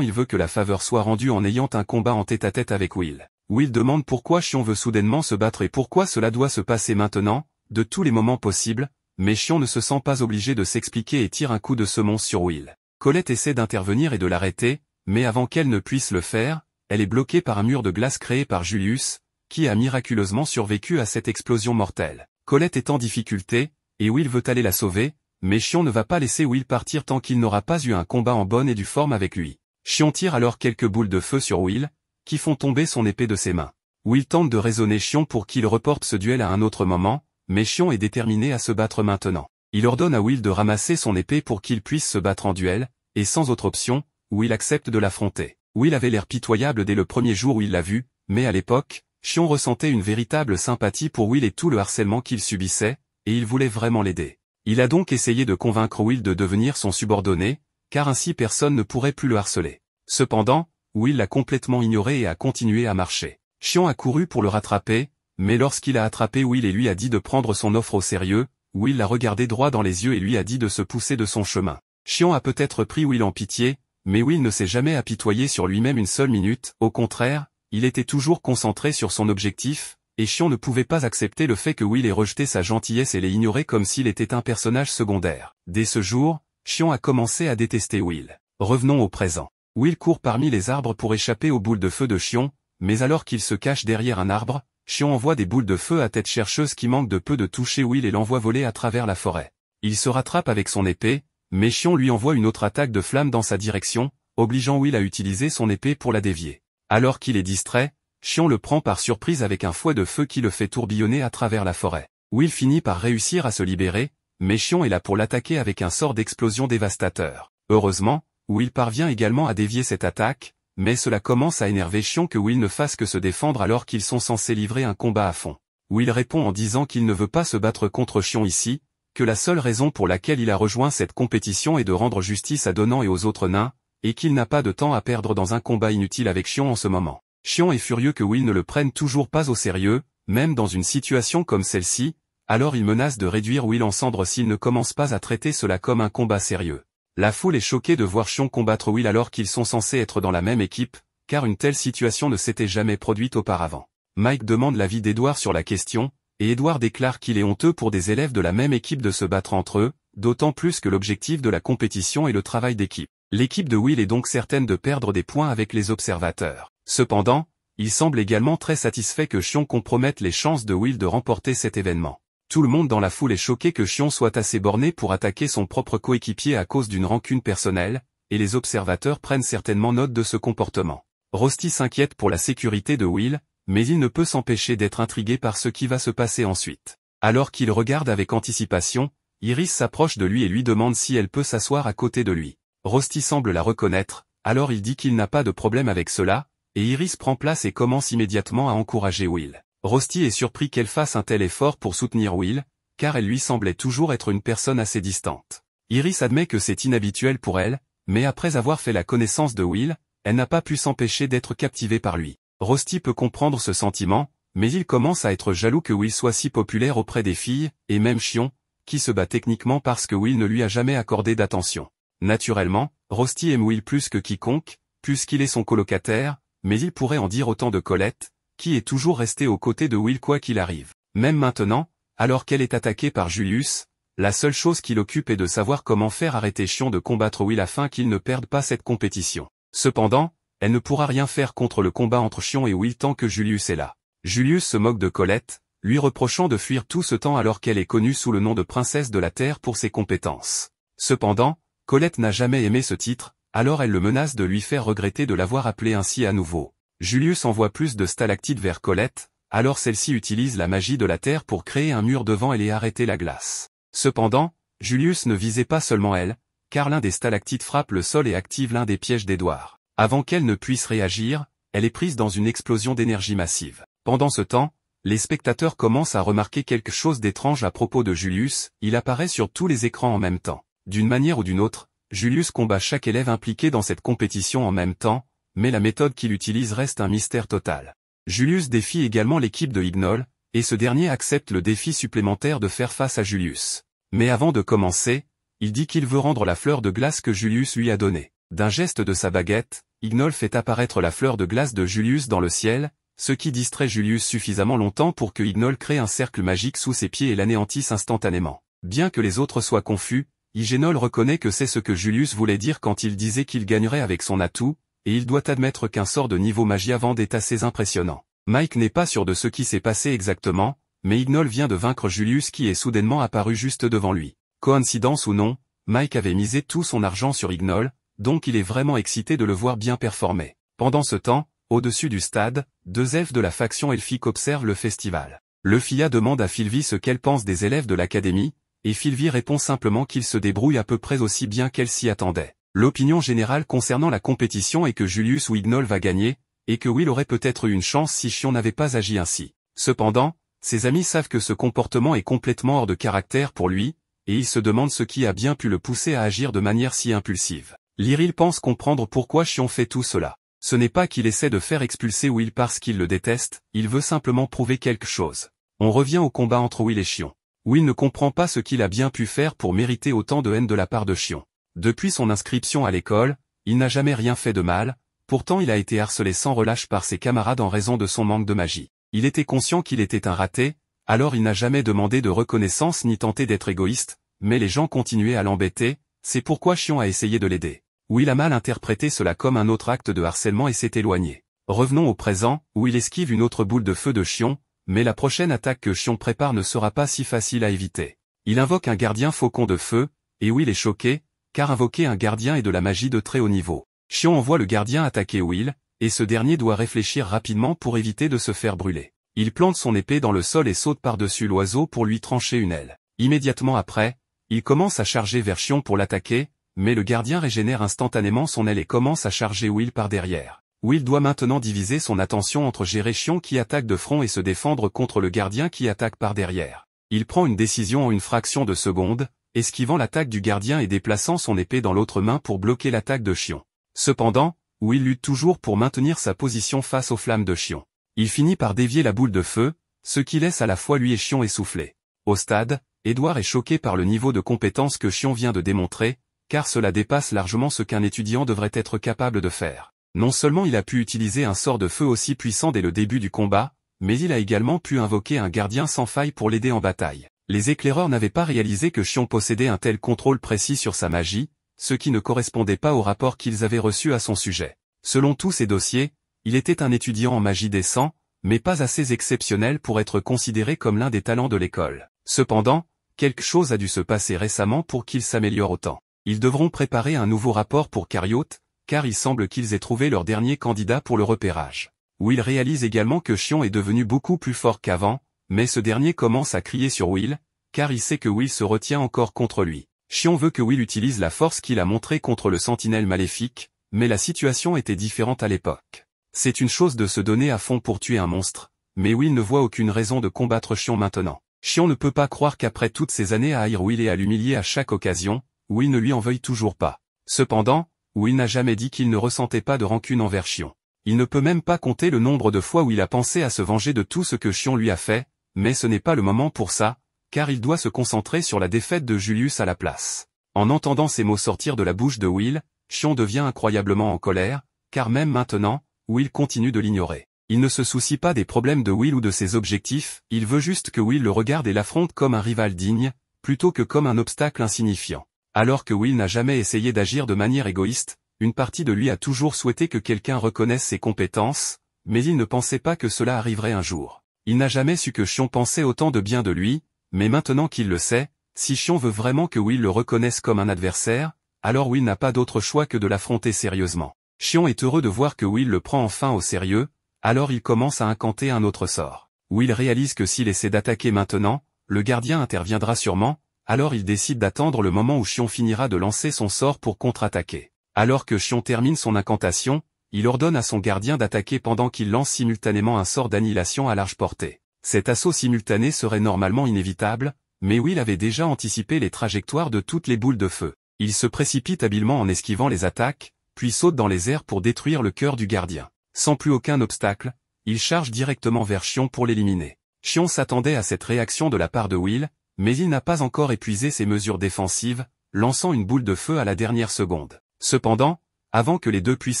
A: il veut que la faveur soit rendue en ayant un combat en tête-à-tête avec Will. Will demande pourquoi Xion veut soudainement se battre et pourquoi cela doit se passer maintenant, de tous les moments possibles, mais Xion ne se sent pas obligé de s'expliquer et tire un coup de semonce sur Will. Colette essaie d'intervenir et de l'arrêter, mais avant qu'elle ne puisse le faire, elle est bloquée par un mur de glace créé par Julius, qui a miraculeusement survécu à cette explosion mortelle. Colette est en difficulté, et Will veut aller la sauver, mais Xion ne va pas laisser Will partir tant qu'il n'aura pas eu un combat en bonne et due forme avec lui. Xion tire alors quelques boules de feu sur Will, qui font tomber son épée de ses mains. Will tente de raisonner Xion pour qu'il reporte ce duel à un autre moment, mais Xion est déterminé à se battre maintenant. Il ordonne à Will de ramasser son épée pour qu'il puisse se battre en duel, et sans autre option, Will accepte de l'affronter. Will avait l'air pitoyable dès le premier jour où il l'a vu, mais à l'époque, Xion ressentait une véritable sympathie pour Will et tout le harcèlement qu'il subissait, et il voulait vraiment l'aider. Il a donc essayé de convaincre Will de devenir son subordonné, car ainsi personne ne pourrait plus le harceler. Cependant, Will l'a complètement ignoré et a continué à marcher. Xion a couru pour le rattraper, mais lorsqu'il a attrapé Will et lui a dit de prendre son offre au sérieux, Will l'a regardé droit dans les yeux et lui a dit de se pousser de son chemin. Xion a peut-être pris Will en pitié, mais Will ne s'est jamais apitoyé sur lui-même une seule minute, au contraire, il était toujours concentré sur son objectif, et Xion ne pouvait pas accepter le fait que Will ait rejeté sa gentillesse et l'ait ignoré comme s'il était un personnage secondaire. Dès ce jour, Xion a commencé à détester Will. Revenons au présent. Will court parmi les arbres pour échapper aux boules de feu de Xion, mais alors qu'il se cache derrière un arbre, Xion envoie des boules de feu à tête chercheuse qui manquent de peu de toucher Will et l'envoie voler à travers la forêt. Il se rattrape avec son épée, mais Xion lui envoie une autre attaque de flamme dans sa direction, obligeant Will à utiliser son épée pour la dévier. Alors qu'il est distrait, Xion le prend par surprise avec un fouet de feu qui le fait tourbillonner à travers la forêt. Will finit par réussir à se libérer, mais Xion est là pour l'attaquer avec un sort d'explosion dévastateur. Heureusement, Will parvient également à dévier cette attaque, mais cela commence à énerver Xion que Will ne fasse que se défendre alors qu'ils sont censés livrer un combat à fond. Will répond en disant qu'il ne veut pas se battre contre Xion ici, que la seule raison pour laquelle il a rejoint cette compétition est de rendre justice à Donan et aux autres nains, et qu'il n'a pas de temps à perdre dans un combat inutile avec Xion en ce moment. Xion est furieux que Will ne le prenne toujours pas au sérieux, même dans une situation comme celle-ci, alors il menace de réduire Will en cendres s'il ne commence pas à traiter cela comme un combat sérieux. La foule est choquée de voir Xion combattre Will alors qu'ils sont censés être dans la même équipe, car une telle situation ne s'était jamais produite auparavant. Mike demande l'avis d'Edward sur la question, et Edward déclare qu'il est honteux pour des élèves de la même équipe de se battre entre eux, d'autant plus que l'objectif de la compétition est le travail d'équipe. L'équipe de Will est donc certaine de perdre des points avec les observateurs. Cependant, il semble également très satisfait que Xion compromette les chances de Will de remporter cet événement. Tout le monde dans la foule est choqué que Xion soit assez borné pour attaquer son propre coéquipier à cause d'une rancune personnelle, et les observateurs prennent certainement note de ce comportement. Rosti s'inquiète pour la sécurité de Will, mais il ne peut s'empêcher d'être intrigué par ce qui va se passer ensuite. Alors qu'il regarde avec anticipation, Iris s'approche de lui et lui demande si elle peut s'asseoir à côté de lui. Rosti semble la reconnaître, alors il dit qu'il n'a pas de problème avec cela, et Iris prend place et commence immédiatement à encourager Will. Rosti est surpris qu'elle fasse un tel effort pour soutenir Will, car elle lui semblait toujours être une personne assez distante. Iris admet que c'est inhabituel pour elle, mais après avoir fait la connaissance de Will, elle n'a pas pu s'empêcher d'être captivée par lui. Rosti peut comprendre ce sentiment, mais il commence à être jaloux que Will soit si populaire auprès des filles, et même Xion, qui se bat techniquement parce que Will ne lui a jamais accordé d'attention. Naturellement, Rosti aime Will plus que quiconque, puisqu'il est son colocataire, mais il pourrait en dire autant de Colette, qui est toujours restée aux côtés de Will quoi qu'il arrive. Même maintenant, alors qu'elle est attaquée par Julius, la seule chose qui l'occupe est de savoir comment faire arrêter Xion de combattre Will afin qu'il ne perde pas cette compétition. Cependant, elle ne pourra rien faire contre le combat entre Xion et Will tant que Julius est là. Julius se moque de Colette, lui reprochant de fuir tout ce temps alors qu'elle est connue sous le nom de princesse de la Terre pour ses compétences. Cependant, Colette n'a jamais aimé ce titre, alors elle le menace de lui faire regretter de l'avoir appelé ainsi à nouveau. Julius envoie plus de stalactites vers Colette, alors celle-ci utilise la magie de la Terre pour créer un mur devant elle et arrêter la glace. Cependant, Julius ne visait pas seulement elle, car l'un des stalactites frappe le sol et active l'un des pièges d'Edward. Avant qu'elle ne puisse réagir, elle est prise dans une explosion d'énergie massive. Pendant ce temps, Les spectateurs commencent à remarquer quelque chose d'étrange à propos de Julius, il apparaît sur tous les écrans en même temps. D'une manière ou d'une autre, Julius combat chaque élève impliqué dans cette compétition en même temps, mais la méthode qu'il utilise reste un mystère total. Julius défie également l'équipe de Ignol, et ce dernier accepte le défi supplémentaire de faire face à Julius. Mais avant de commencer, il dit qu'il veut rendre la fleur de glace que Julius lui a donnée. D'un geste de sa baguette, Ignol fait apparaître la fleur de glace de Julius dans le ciel, ce qui distrait Julius suffisamment longtemps pour que Ignol crée un cercle magique sous ses pieds et l'anéantisse instantanément. Bien que les autres soient confus, Ignol reconnaît que c'est ce que Julius voulait dire quand il disait qu'il gagnerait avec son atout, et il doit admettre qu'un sort de niveau magie avant est assez impressionnant. Mike n'est pas sûr de ce qui s'est passé exactement, mais Ignol vient de vaincre Julius qui est soudainement apparu juste devant lui. Coïncidence ou non, Mike avait misé tout son argent sur Ignol, donc il est vraiment excité de le voir bien performer. Pendant ce temps, au-dessus du stade, deux elfes de la faction elfique observent le festival. Le Fia demande à Fylvi ce qu'elle pense des élèves de l'académie, et Fylvi répond simplement qu'ils se débrouillent à peu près aussi bien qu'elle s'y attendait. L'opinion générale concernant la compétition est que Julius ou Ignol va gagner, et que Will aurait peut-être eu une chance si Xion n'avait pas agi ainsi. Cependant, ses amis savent que ce comportement est complètement hors de caractère pour lui, et ils se demandent ce qui a bien pu le pousser à agir de manière si impulsive. Lyril pense comprendre pourquoi Xion fait tout cela. Ce n'est pas qu'il essaie de faire expulser Will parce qu'il le déteste, il veut simplement prouver quelque chose. On revient au combat entre Will et Xion. Will ne comprend pas ce qu'il a bien pu faire pour mériter autant de haine de la part de Xion. Depuis son inscription à l'école, il n'a jamais rien fait de mal, pourtant il a été harcelé sans relâche par ses camarades en raison de son manque de magie. Il était conscient qu'il était un raté, alors il n'a jamais demandé de reconnaissance ni tenté d'être égoïste, mais les gens continuaient à l'embêter, c'est pourquoi Xion a essayé de l'aider. Will a mal interprété cela comme un autre acte de harcèlement et s'est éloigné. Revenons au présent, où il esquive une autre boule de feu de Xion, mais la prochaine attaque que Xion prépare ne sera pas si facile à éviter. Il invoque un gardien faucon de feu, et Will est choqué, car invoquer un gardien est de la magie de très haut niveau. Xion envoie le gardien attaquer Will, et ce dernier doit réfléchir rapidement pour éviter de se faire brûler. Il plante son épée dans le sol et saute par-dessus l'oiseau pour lui trancher une aile. Immédiatement après, il commence à charger vers Xion pour l'attaquer, mais le gardien régénère instantanément son aile et commence à charger Will par derrière. Will doit maintenant diviser son attention entre gérer Xion qui attaque de front et se défendre contre le gardien qui attaque par derrière. Il prend une décision en une fraction de seconde, esquivant l'attaque du gardien et déplaçant son épée dans l'autre main pour bloquer l'attaque de Xion. Cependant, Will lutte toujours pour maintenir sa position face aux flammes de Xion. Il finit par dévier la boule de feu, ce qui laisse à la fois lui et Xion essoufflés. Au stade, Edward est choqué par le niveau de compétence que Xion vient de démontrer, car cela dépasse largement ce qu'un étudiant devrait être capable de faire. Non seulement il a pu utiliser un sort de feu aussi puissant dès le début du combat, mais il a également pu invoquer un gardien sans faille pour l'aider en bataille. Les éclaireurs n'avaient pas réalisé que Xion possédait un tel contrôle précis sur sa magie, ce qui ne correspondait pas au rapport qu'ils avaient reçu à son sujet. Selon tous ces dossiers, il était un étudiant en magie décent, mais pas assez exceptionnel pour être considéré comme l'un des talents de l'école. Cependant, quelque chose a dû se passer récemment pour qu'il s'améliore autant. Ils devront préparer un nouveau rapport pour Cariote, car il semble qu'ils aient trouvé leur dernier candidat pour le repérage. Will réalise également que Xion est devenu beaucoup plus fort qu'avant, mais ce dernier commence à crier sur Will, car il sait que Will se retient encore contre lui. Xion veut que Will utilise la force qu'il a montrée contre le sentinelle maléfique, mais la situation était différente à l'époque. C'est une chose de se donner à fond pour tuer un monstre, mais Will ne voit aucune raison de combattre Xion maintenant. Xion ne peut pas croire qu'après toutes ces années à haïr Will et à l'humilier à chaque occasion, Will ne lui en veuille toujours pas. Cependant, Will n'a jamais dit qu'il ne ressentait pas de rancune envers Xion. Il ne peut même pas compter le nombre de fois où il a pensé à se venger de tout ce que Xion lui a fait, mais ce n'est pas le moment pour ça, car il doit se concentrer sur la défaite de Julius à la place. En entendant ces mots sortir de la bouche de Will, Xion devient incroyablement en colère, car même maintenant, Will continue de l'ignorer. Il ne se soucie pas des problèmes de Will ou de ses objectifs, il veut juste que Will le regarde et l'affronte comme un rival digne, plutôt que comme un obstacle insignifiant. Alors que Will n'a jamais essayé d'agir de manière égoïste, une partie de lui a toujours souhaité que quelqu'un reconnaisse ses compétences, mais il ne pensait pas que cela arriverait un jour. Il n'a jamais su que Xion pensait autant de bien de lui, mais maintenant qu'il le sait, si Xion veut vraiment que Will le reconnaisse comme un adversaire, alors Will n'a pas d'autre choix que de l'affronter sérieusement. Xion est heureux de voir que Will le prend enfin au sérieux, alors il commence à incanter un autre sort. Will réalise que s'il essaie d'attaquer maintenant, le gardien interviendra sûrement, alors il décide d'attendre le moment où Xion finira de lancer son sort pour contre-attaquer. Alors que Xion termine son incantation, il ordonne à son gardien d'attaquer pendant qu'il lance simultanément un sort d'annihilation à large portée. Cet assaut simultané serait normalement inévitable, mais Will avait déjà anticipé les trajectoires de toutes les boules de feu. Il se précipite habilement en esquivant les attaques, puis saute dans les airs pour détruire le cœur du gardien. Sans plus aucun obstacle, il charge directement vers Xion pour l'éliminer. Xion s'attendait à cette réaction de la part de Will, mais il n'a pas encore épuisé ses mesures défensives, lançant une boule de feu à la dernière seconde. Cependant, avant que les deux puissent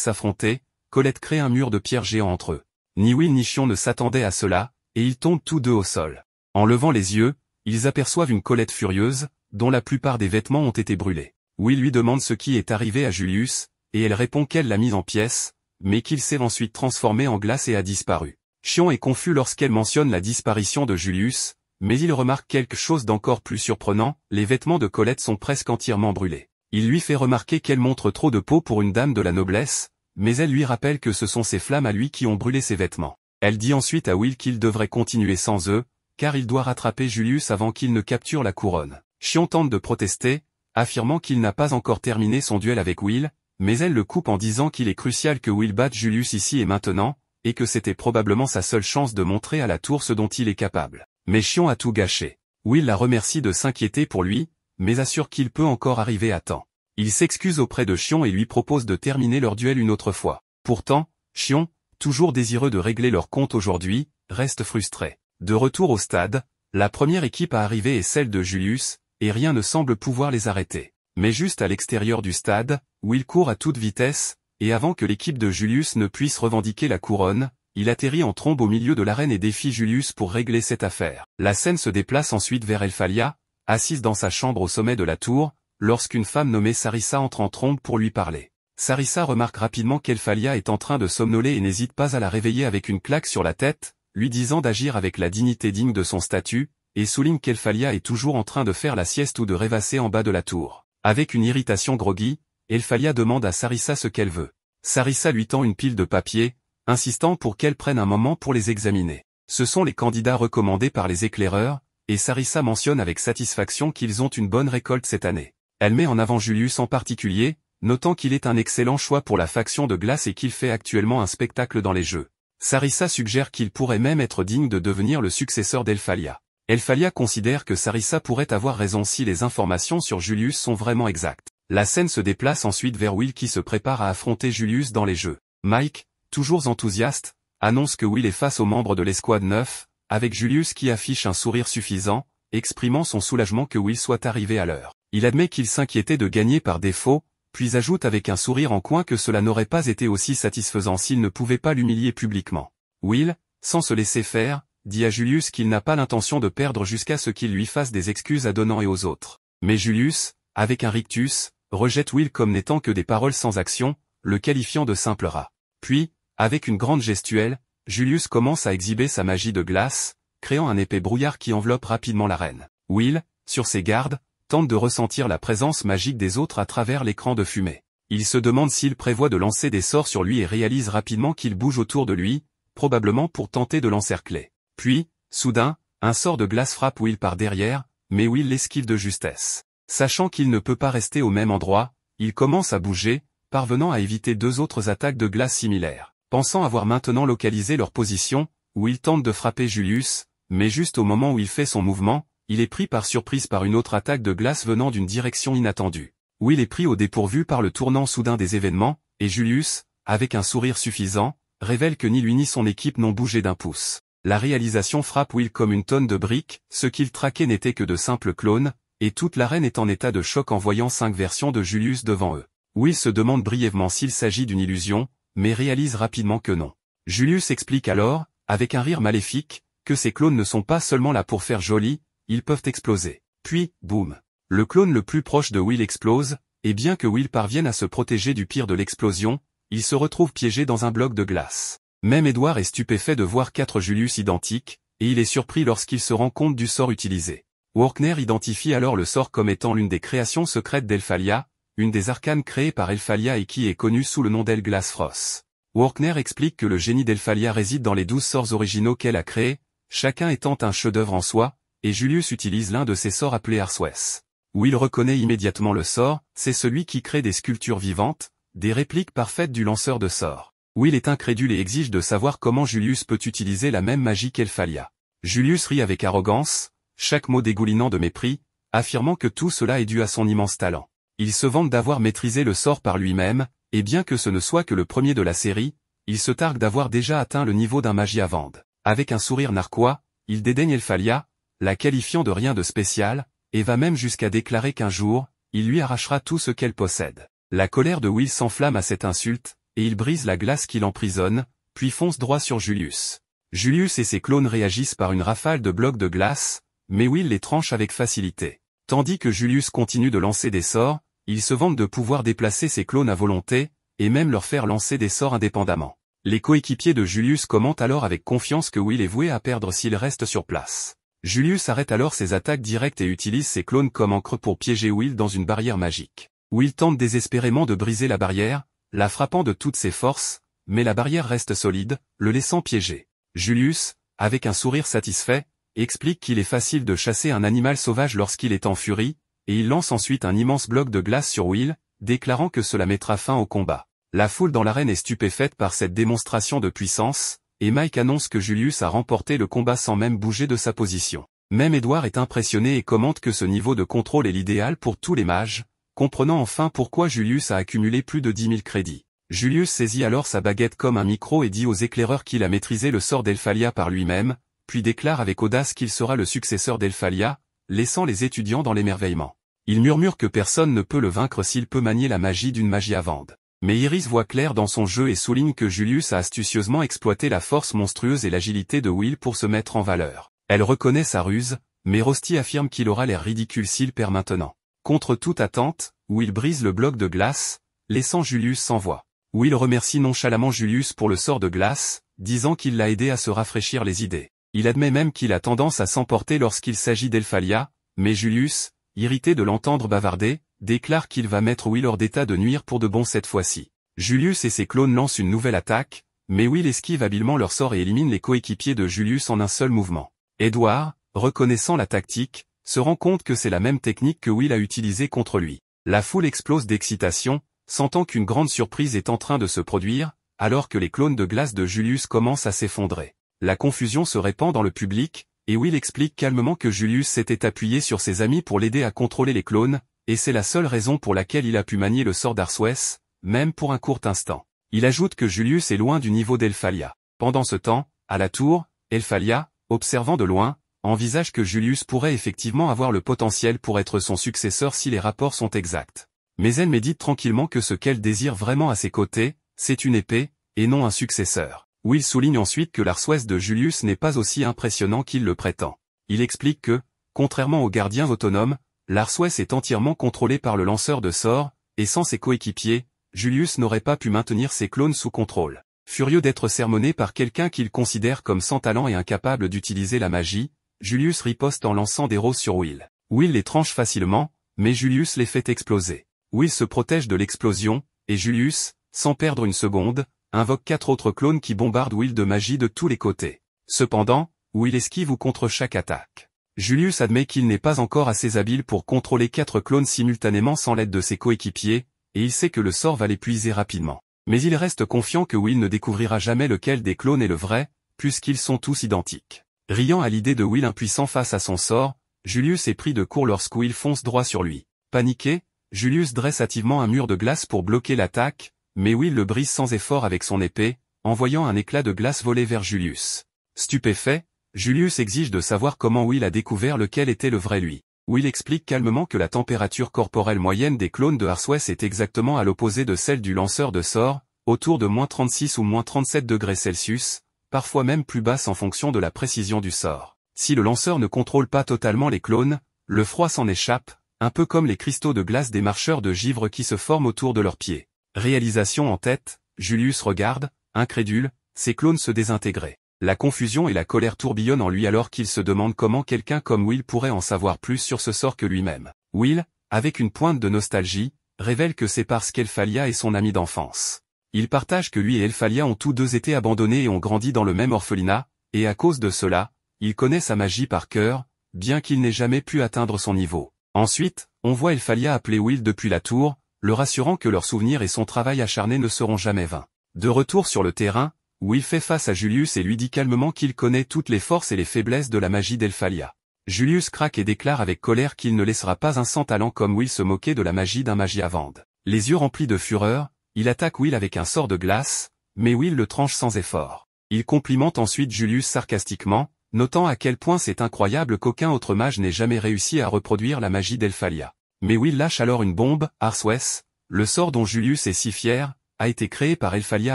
A: s'affronter, Colette crée un mur de pierre géant entre eux. Ni Will ni Xion ne s'attendaient à cela, et ils tombent tous deux au sol. En levant les yeux, ils aperçoivent une Colette furieuse, dont la plupart des vêtements ont été brûlés. Will lui demande ce qui est arrivé à Julius, et elle répond qu'elle l'a mis en pièces, mais qu'il s'est ensuite transformé en glace et a disparu. Xion est confus lorsqu'elle mentionne la disparition de Julius, mais il remarque quelque chose d'encore plus surprenant, les vêtements de Colette sont presque entièrement brûlés. Il lui fait remarquer qu'elle montre trop de peau pour une dame de la noblesse, mais elle lui rappelle que ce sont ses flammes à lui qui ont brûlé ses vêtements. Elle dit ensuite à Will qu'il devrait continuer sans eux, car il doit rattraper Julius avant qu'il ne capture la couronne. Xion tente de protester, affirmant qu'il n'a pas encore terminé son duel avec Will, mais elle le coupe en disant qu'il est crucial que Will batte Julius ici et maintenant, et que c'était probablement sa seule chance de montrer à la tour ce dont il est capable. Mais Xion a tout gâché. Will la remercie de s'inquiéter pour lui, mais assure qu'il peut encore arriver à temps. Il s'excuse auprès de Xion et lui propose de terminer leur duel une autre fois. Pourtant, Xion, toujours désireux de régler leur compte aujourd'hui, reste frustré. De retour au stade, la première équipe à arriver est celle de Julius, et rien ne semble pouvoir les arrêter. Mais juste à l'extérieur du stade, Will court à toute vitesse, et avant que l'équipe de Julius ne puisse revendiquer la couronne, il atterrit en trombe au milieu de l'arène et défie Julius pour régler cette affaire. La scène se déplace ensuite vers Elphalia, assise dans sa chambre au sommet de la tour, lorsqu'une femme nommée Sarissa entre en trombe pour lui parler. Sarissa remarque rapidement qu'Elphalia est en train de somnoler et n'hésite pas à la réveiller avec une claque sur la tête, lui disant d'agir avec la dignité digne de son statut, et souligne qu'Elphalia est toujours en train de faire la sieste ou de rêvasser en bas de la tour. Avec une irritation groggy, Elphalia demande à Sarissa ce qu'elle veut. Sarissa lui tend une pile de papiers, insistant pour qu'elle prenne un moment pour les examiner. Ce sont les candidats recommandés par les éclaireurs, et Sarissa mentionne avec satisfaction qu'ils ont une bonne récolte cette année. Elle met en avant Julius en particulier, notant qu'il est un excellent choix pour la faction de glace et qu'il fait actuellement un spectacle dans les jeux. Sarissa suggère qu'il pourrait même être digne de devenir le successeur d'Elphalia. Elphalia considère que Sarissa pourrait avoir raison si les informations sur Julius sont vraiment exactes. La scène se déplace ensuite vers Will qui se prépare à affronter Julius dans les jeux. Mike, toujours enthousiaste, annonce que Will est face aux membres de l'escouade 9, avec Julius qui affiche un sourire suffisant, exprimant son soulagement que Will soit arrivé à l'heure. Il admet qu'il s'inquiétait de gagner par défaut, puis ajoute avec un sourire en coin que cela n'aurait pas été aussi satisfaisant s'il ne pouvait pas l'humilier publiquement. Will, sans se laisser faire, dit à Julius qu'il n'a pas l'intention de perdre jusqu'à ce qu'il lui fasse des excuses à donnant et aux autres. Mais Julius, avec un rictus, rejette Will comme n'étant que des paroles sans action, le qualifiant de simple rat. Puis, avec une grande gestuelle, Julius commence à exhiber sa magie de glace, créant un épais brouillard qui enveloppe rapidement l'arène. Will, sur ses gardes, tente de ressentir la présence magique des autres à travers l'écran de fumée. Il se demande s'il prévoit de lancer des sorts sur lui et réalise rapidement qu'il bouge autour de lui, probablement pour tenter de l'encercler. Puis, soudain, un sort de glace frappe Will par derrière, mais Will l'esquive de justesse. Sachant qu'il ne peut pas rester au même endroit, il commence à bouger, parvenant à éviter deux autres attaques de glace similaires. Pensant avoir maintenant localisé leur position, Will tente de frapper Julius, mais juste au moment où il fait son mouvement, il est pris par surprise par une autre attaque de glace venant d'une direction inattendue. Will est pris au dépourvu par le tournant soudain des événements, et Julius, avec un sourire suffisant, révèle que ni lui ni son équipe n'ont bougé d'un pouce. La réalisation frappe Will comme une tonne de briques, ce qu'il traquait n'était que de simples clones, et toute l'arène est en état de choc en voyant 5 versions de Julius devant eux. Will se demande brièvement s'il s'agit d'une illusion, mais réalise rapidement que non. Julius explique alors, avec un rire maléfique, que ces clones ne sont pas seulement là pour faire joli, ils peuvent exploser. Puis, boum. Le clone le plus proche de Will explose, et bien que Will parvienne à se protéger du pire de l'explosion, il se retrouve piégé dans un bloc de glace. Même Edward est stupéfait de voir 4 Julius identiques, et il est surpris lorsqu'il se rend compte du sort utilisé. Workner identifie alors le sort comme étant l'une des créations secrètes d'Elphalia, une des arcanes créées par Elphalia et qui est connue sous le nom d'Elglass Frost. Workner explique que le génie d'Elphalia réside dans les 12 sorts originaux qu'elle a créés, chacun étant un chef-d'œuvre en soi, et Julius utilise l'un de ces sorts appelé Arswes. Will reconnaît immédiatement le sort, c'est celui qui crée des sculptures vivantes, des répliques parfaites du lanceur de sorts. Will est incrédule et exige de savoir comment Julius peut utiliser la même magie qu'Elphalia. Julius rit avec arrogance, chaque mot dégoulinant de mépris, affirmant que tout cela est dû à son immense talent. Il se vante d'avoir maîtrisé le sort par lui-même, et bien que ce ne soit que le premier de la série, il se targue d'avoir déjà atteint le niveau d'un Magiavand. Avec un sourire narquois, il dédaigne Elphalia, la qualifiant de rien de spécial, et va même jusqu'à déclarer qu'un jour, il lui arrachera tout ce qu'elle possède. La colère de Will s'enflamme à cette insulte, et il brise la glace qui l'emprisonne, puis fonce droit sur Julius. Julius et ses clones réagissent par une rafale de blocs de glace, mais Will les tranche avec facilité. Tandis que Julius continue de lancer des sorts, il se vante de pouvoir déplacer ses clones à volonté, et même leur faire lancer des sorts indépendamment. Les coéquipiers de Julius commentent alors avec confiance que Will est voué à perdre s'il reste sur place. Julius arrête alors ses attaques directes et utilise ses clones comme encre pour piéger Will dans une barrière magique. Will tente désespérément de briser la barrière, la frappant de toutes ses forces, mais la barrière reste solide, le laissant piéger. Julius, avec un sourire satisfait, explique qu'il est facile de chasser un animal sauvage lorsqu'il est en furie, et il lance ensuite un immense bloc de glace sur Will, déclarant que cela mettra fin au combat. La foule dans l'arène est stupéfaite par cette démonstration de puissance, et Mike annonce que Julius a remporté le combat sans même bouger de sa position. Même Edward est impressionné et commente que ce niveau de contrôle est l'idéal pour tous les mages, comprenant enfin pourquoi Julius a accumulé plus de 10 000 crédits. Julius saisit alors sa baguette comme un micro et dit aux éclaireurs qu'il a maîtrisé le sort d'Elphalia par lui-même, puis déclare avec audace qu'il sera le successeur d'Elphalia, laissant les étudiants dans l'émerveillement. Il murmure que personne ne peut le vaincre s'il peut manier la magie d'une Magiavand. Mais Iris voit clair dans son jeu et souligne que Julius a astucieusement exploité la force monstrueuse et l'agilité de Will pour se mettre en valeur. Elle reconnaît sa ruse, mais Rosti affirme qu'il aura l'air ridicule s'il perd maintenant. Contre toute attente, Will brise le bloc de glace, laissant Julius sans voix. Will remercie nonchalamment Julius pour le sort de glace, disant qu'il l'a aidé à se rafraîchir les idées. Il admet même qu'il a tendance à s'emporter lorsqu'il s'agit d'Elphalia, mais Julius, irrité de l'entendre bavarder, déclare qu'il va mettre Will hors d'état de nuire pour de bon cette fois-ci. Julius et ses clones lancent une nouvelle attaque, mais Will esquive habilement leur sort et élimine les coéquipiers de Julius en un seul mouvement. Edward, reconnaissant la tactique, se rend compte que c'est la même technique que Will a utilisée contre lui. La foule explose d'excitation, sentant qu'une grande surprise est en train de se produire, alors que les clones de glace de Julius commencent à s'effondrer. La confusion se répand dans le public, et Will explique calmement que Julius s'était appuyé sur ses amis pour l'aider à contrôler les clones, et c'est la seule raison pour laquelle il a pu manier le sort d'Arswes, même pour un court instant. Il ajoute que Julius est loin du niveau d'Elphalia. Pendant ce temps, à la tour, Elphalia, observant de loin, envisage que Julius pourrait effectivement avoir le potentiel pour être son successeur si les rapports sont exacts. Mais elle médite tranquillement que ce qu'elle désire vraiment à ses côtés, c'est une épée, et non un successeur. Will souligne ensuite que l'Arswes de Julius n'est pas aussi impressionnant qu'il le prétend. Il explique que, contrairement aux gardiens autonomes, l'Arswes est entièrement contrôlé par le lanceur de sorts, et sans ses coéquipiers, Julius n'aurait pas pu maintenir ses clones sous contrôle. Furieux d'être sermonné par quelqu'un qu'il considère comme sans talent et incapable d'utiliser la magie, Julius riposte en lançant des roses sur Will. Will les tranche facilement, mais Julius les fait exploser. Will se protège de l'explosion, et Julius, sans perdre une seconde, invoque 4 autres clones qui bombardent Will de magie de tous les côtés. Cependant, Will esquive ou contre chaque attaque. Julius admet qu'il n'est pas encore assez habile pour contrôler 4 clones simultanément sans l'aide de ses coéquipiers, et il sait que le sort va l'épuiser rapidement. Mais il reste confiant que Will ne découvrira jamais lequel des clones est le vrai, puisqu'ils sont tous identiques. Riant à l'idée de Will impuissant face à son sort, Julius est pris de court lorsque Will fonce droit sur lui. Paniqué, Julius dresse hâtivement un mur de glace pour bloquer l'attaque, mais Will le brise sans effort avec son épée, envoyant un éclat de glace voler vers Julius. Stupéfait, Julius exige de savoir comment Will a découvert lequel était le vrai lui. Will explique calmement que la température corporelle moyenne des clones de Arswes est exactement à l'opposé de celle du lanceur de sorts, autour de -36 ou -37 degrés Celsius, parfois même plus basse en fonction de la précision du sort. Si le lanceur ne contrôle pas totalement les clones, le froid s'en échappe, un peu comme les cristaux de glace des marcheurs de givre qui se forment autour de leurs pieds. Réalisation en tête, Julius regarde, incrédule, ses clones se désintégrer. La confusion et la colère tourbillonnent en lui alors qu'il se demande comment quelqu'un comme Will pourrait en savoir plus sur ce sort que lui-même. Will, avec une pointe de nostalgie, révèle que c'est parce qu'Elphalia est son ami d'enfance. Il partage que lui et Elphalia ont tous deux été abandonnés et ont grandi dans le même orphelinat, et à cause de cela, il connaît sa magie par cœur, bien qu'il n'ait jamais pu atteindre son niveau. Ensuite, on voit Elphalia appeler Will depuis la tour, le rassurant que leurs souvenirs et son travail acharné ne seront jamais vains. De retour sur le terrain, Will fait face à Julius et lui dit calmement qu'il connaît toutes les forces et les faiblesses de la magie d'Elphalia. Julius craque et déclare avec colère qu'il ne laissera pas un sans talent comme Will se moquer de la magie d'un Magiavand. Les yeux remplis de fureur, il attaque Will avec un sort de glace, mais Will le tranche sans effort. Il complimente ensuite Julius sarcastiquement, notant à quel point c'est incroyable qu'aucun autre mage n'ait jamais réussi à reproduire la magie d'Elphalia. Mais Will lâche alors une bombe, Arswes, le sort dont Julius est si fier, a été créé par Elphalia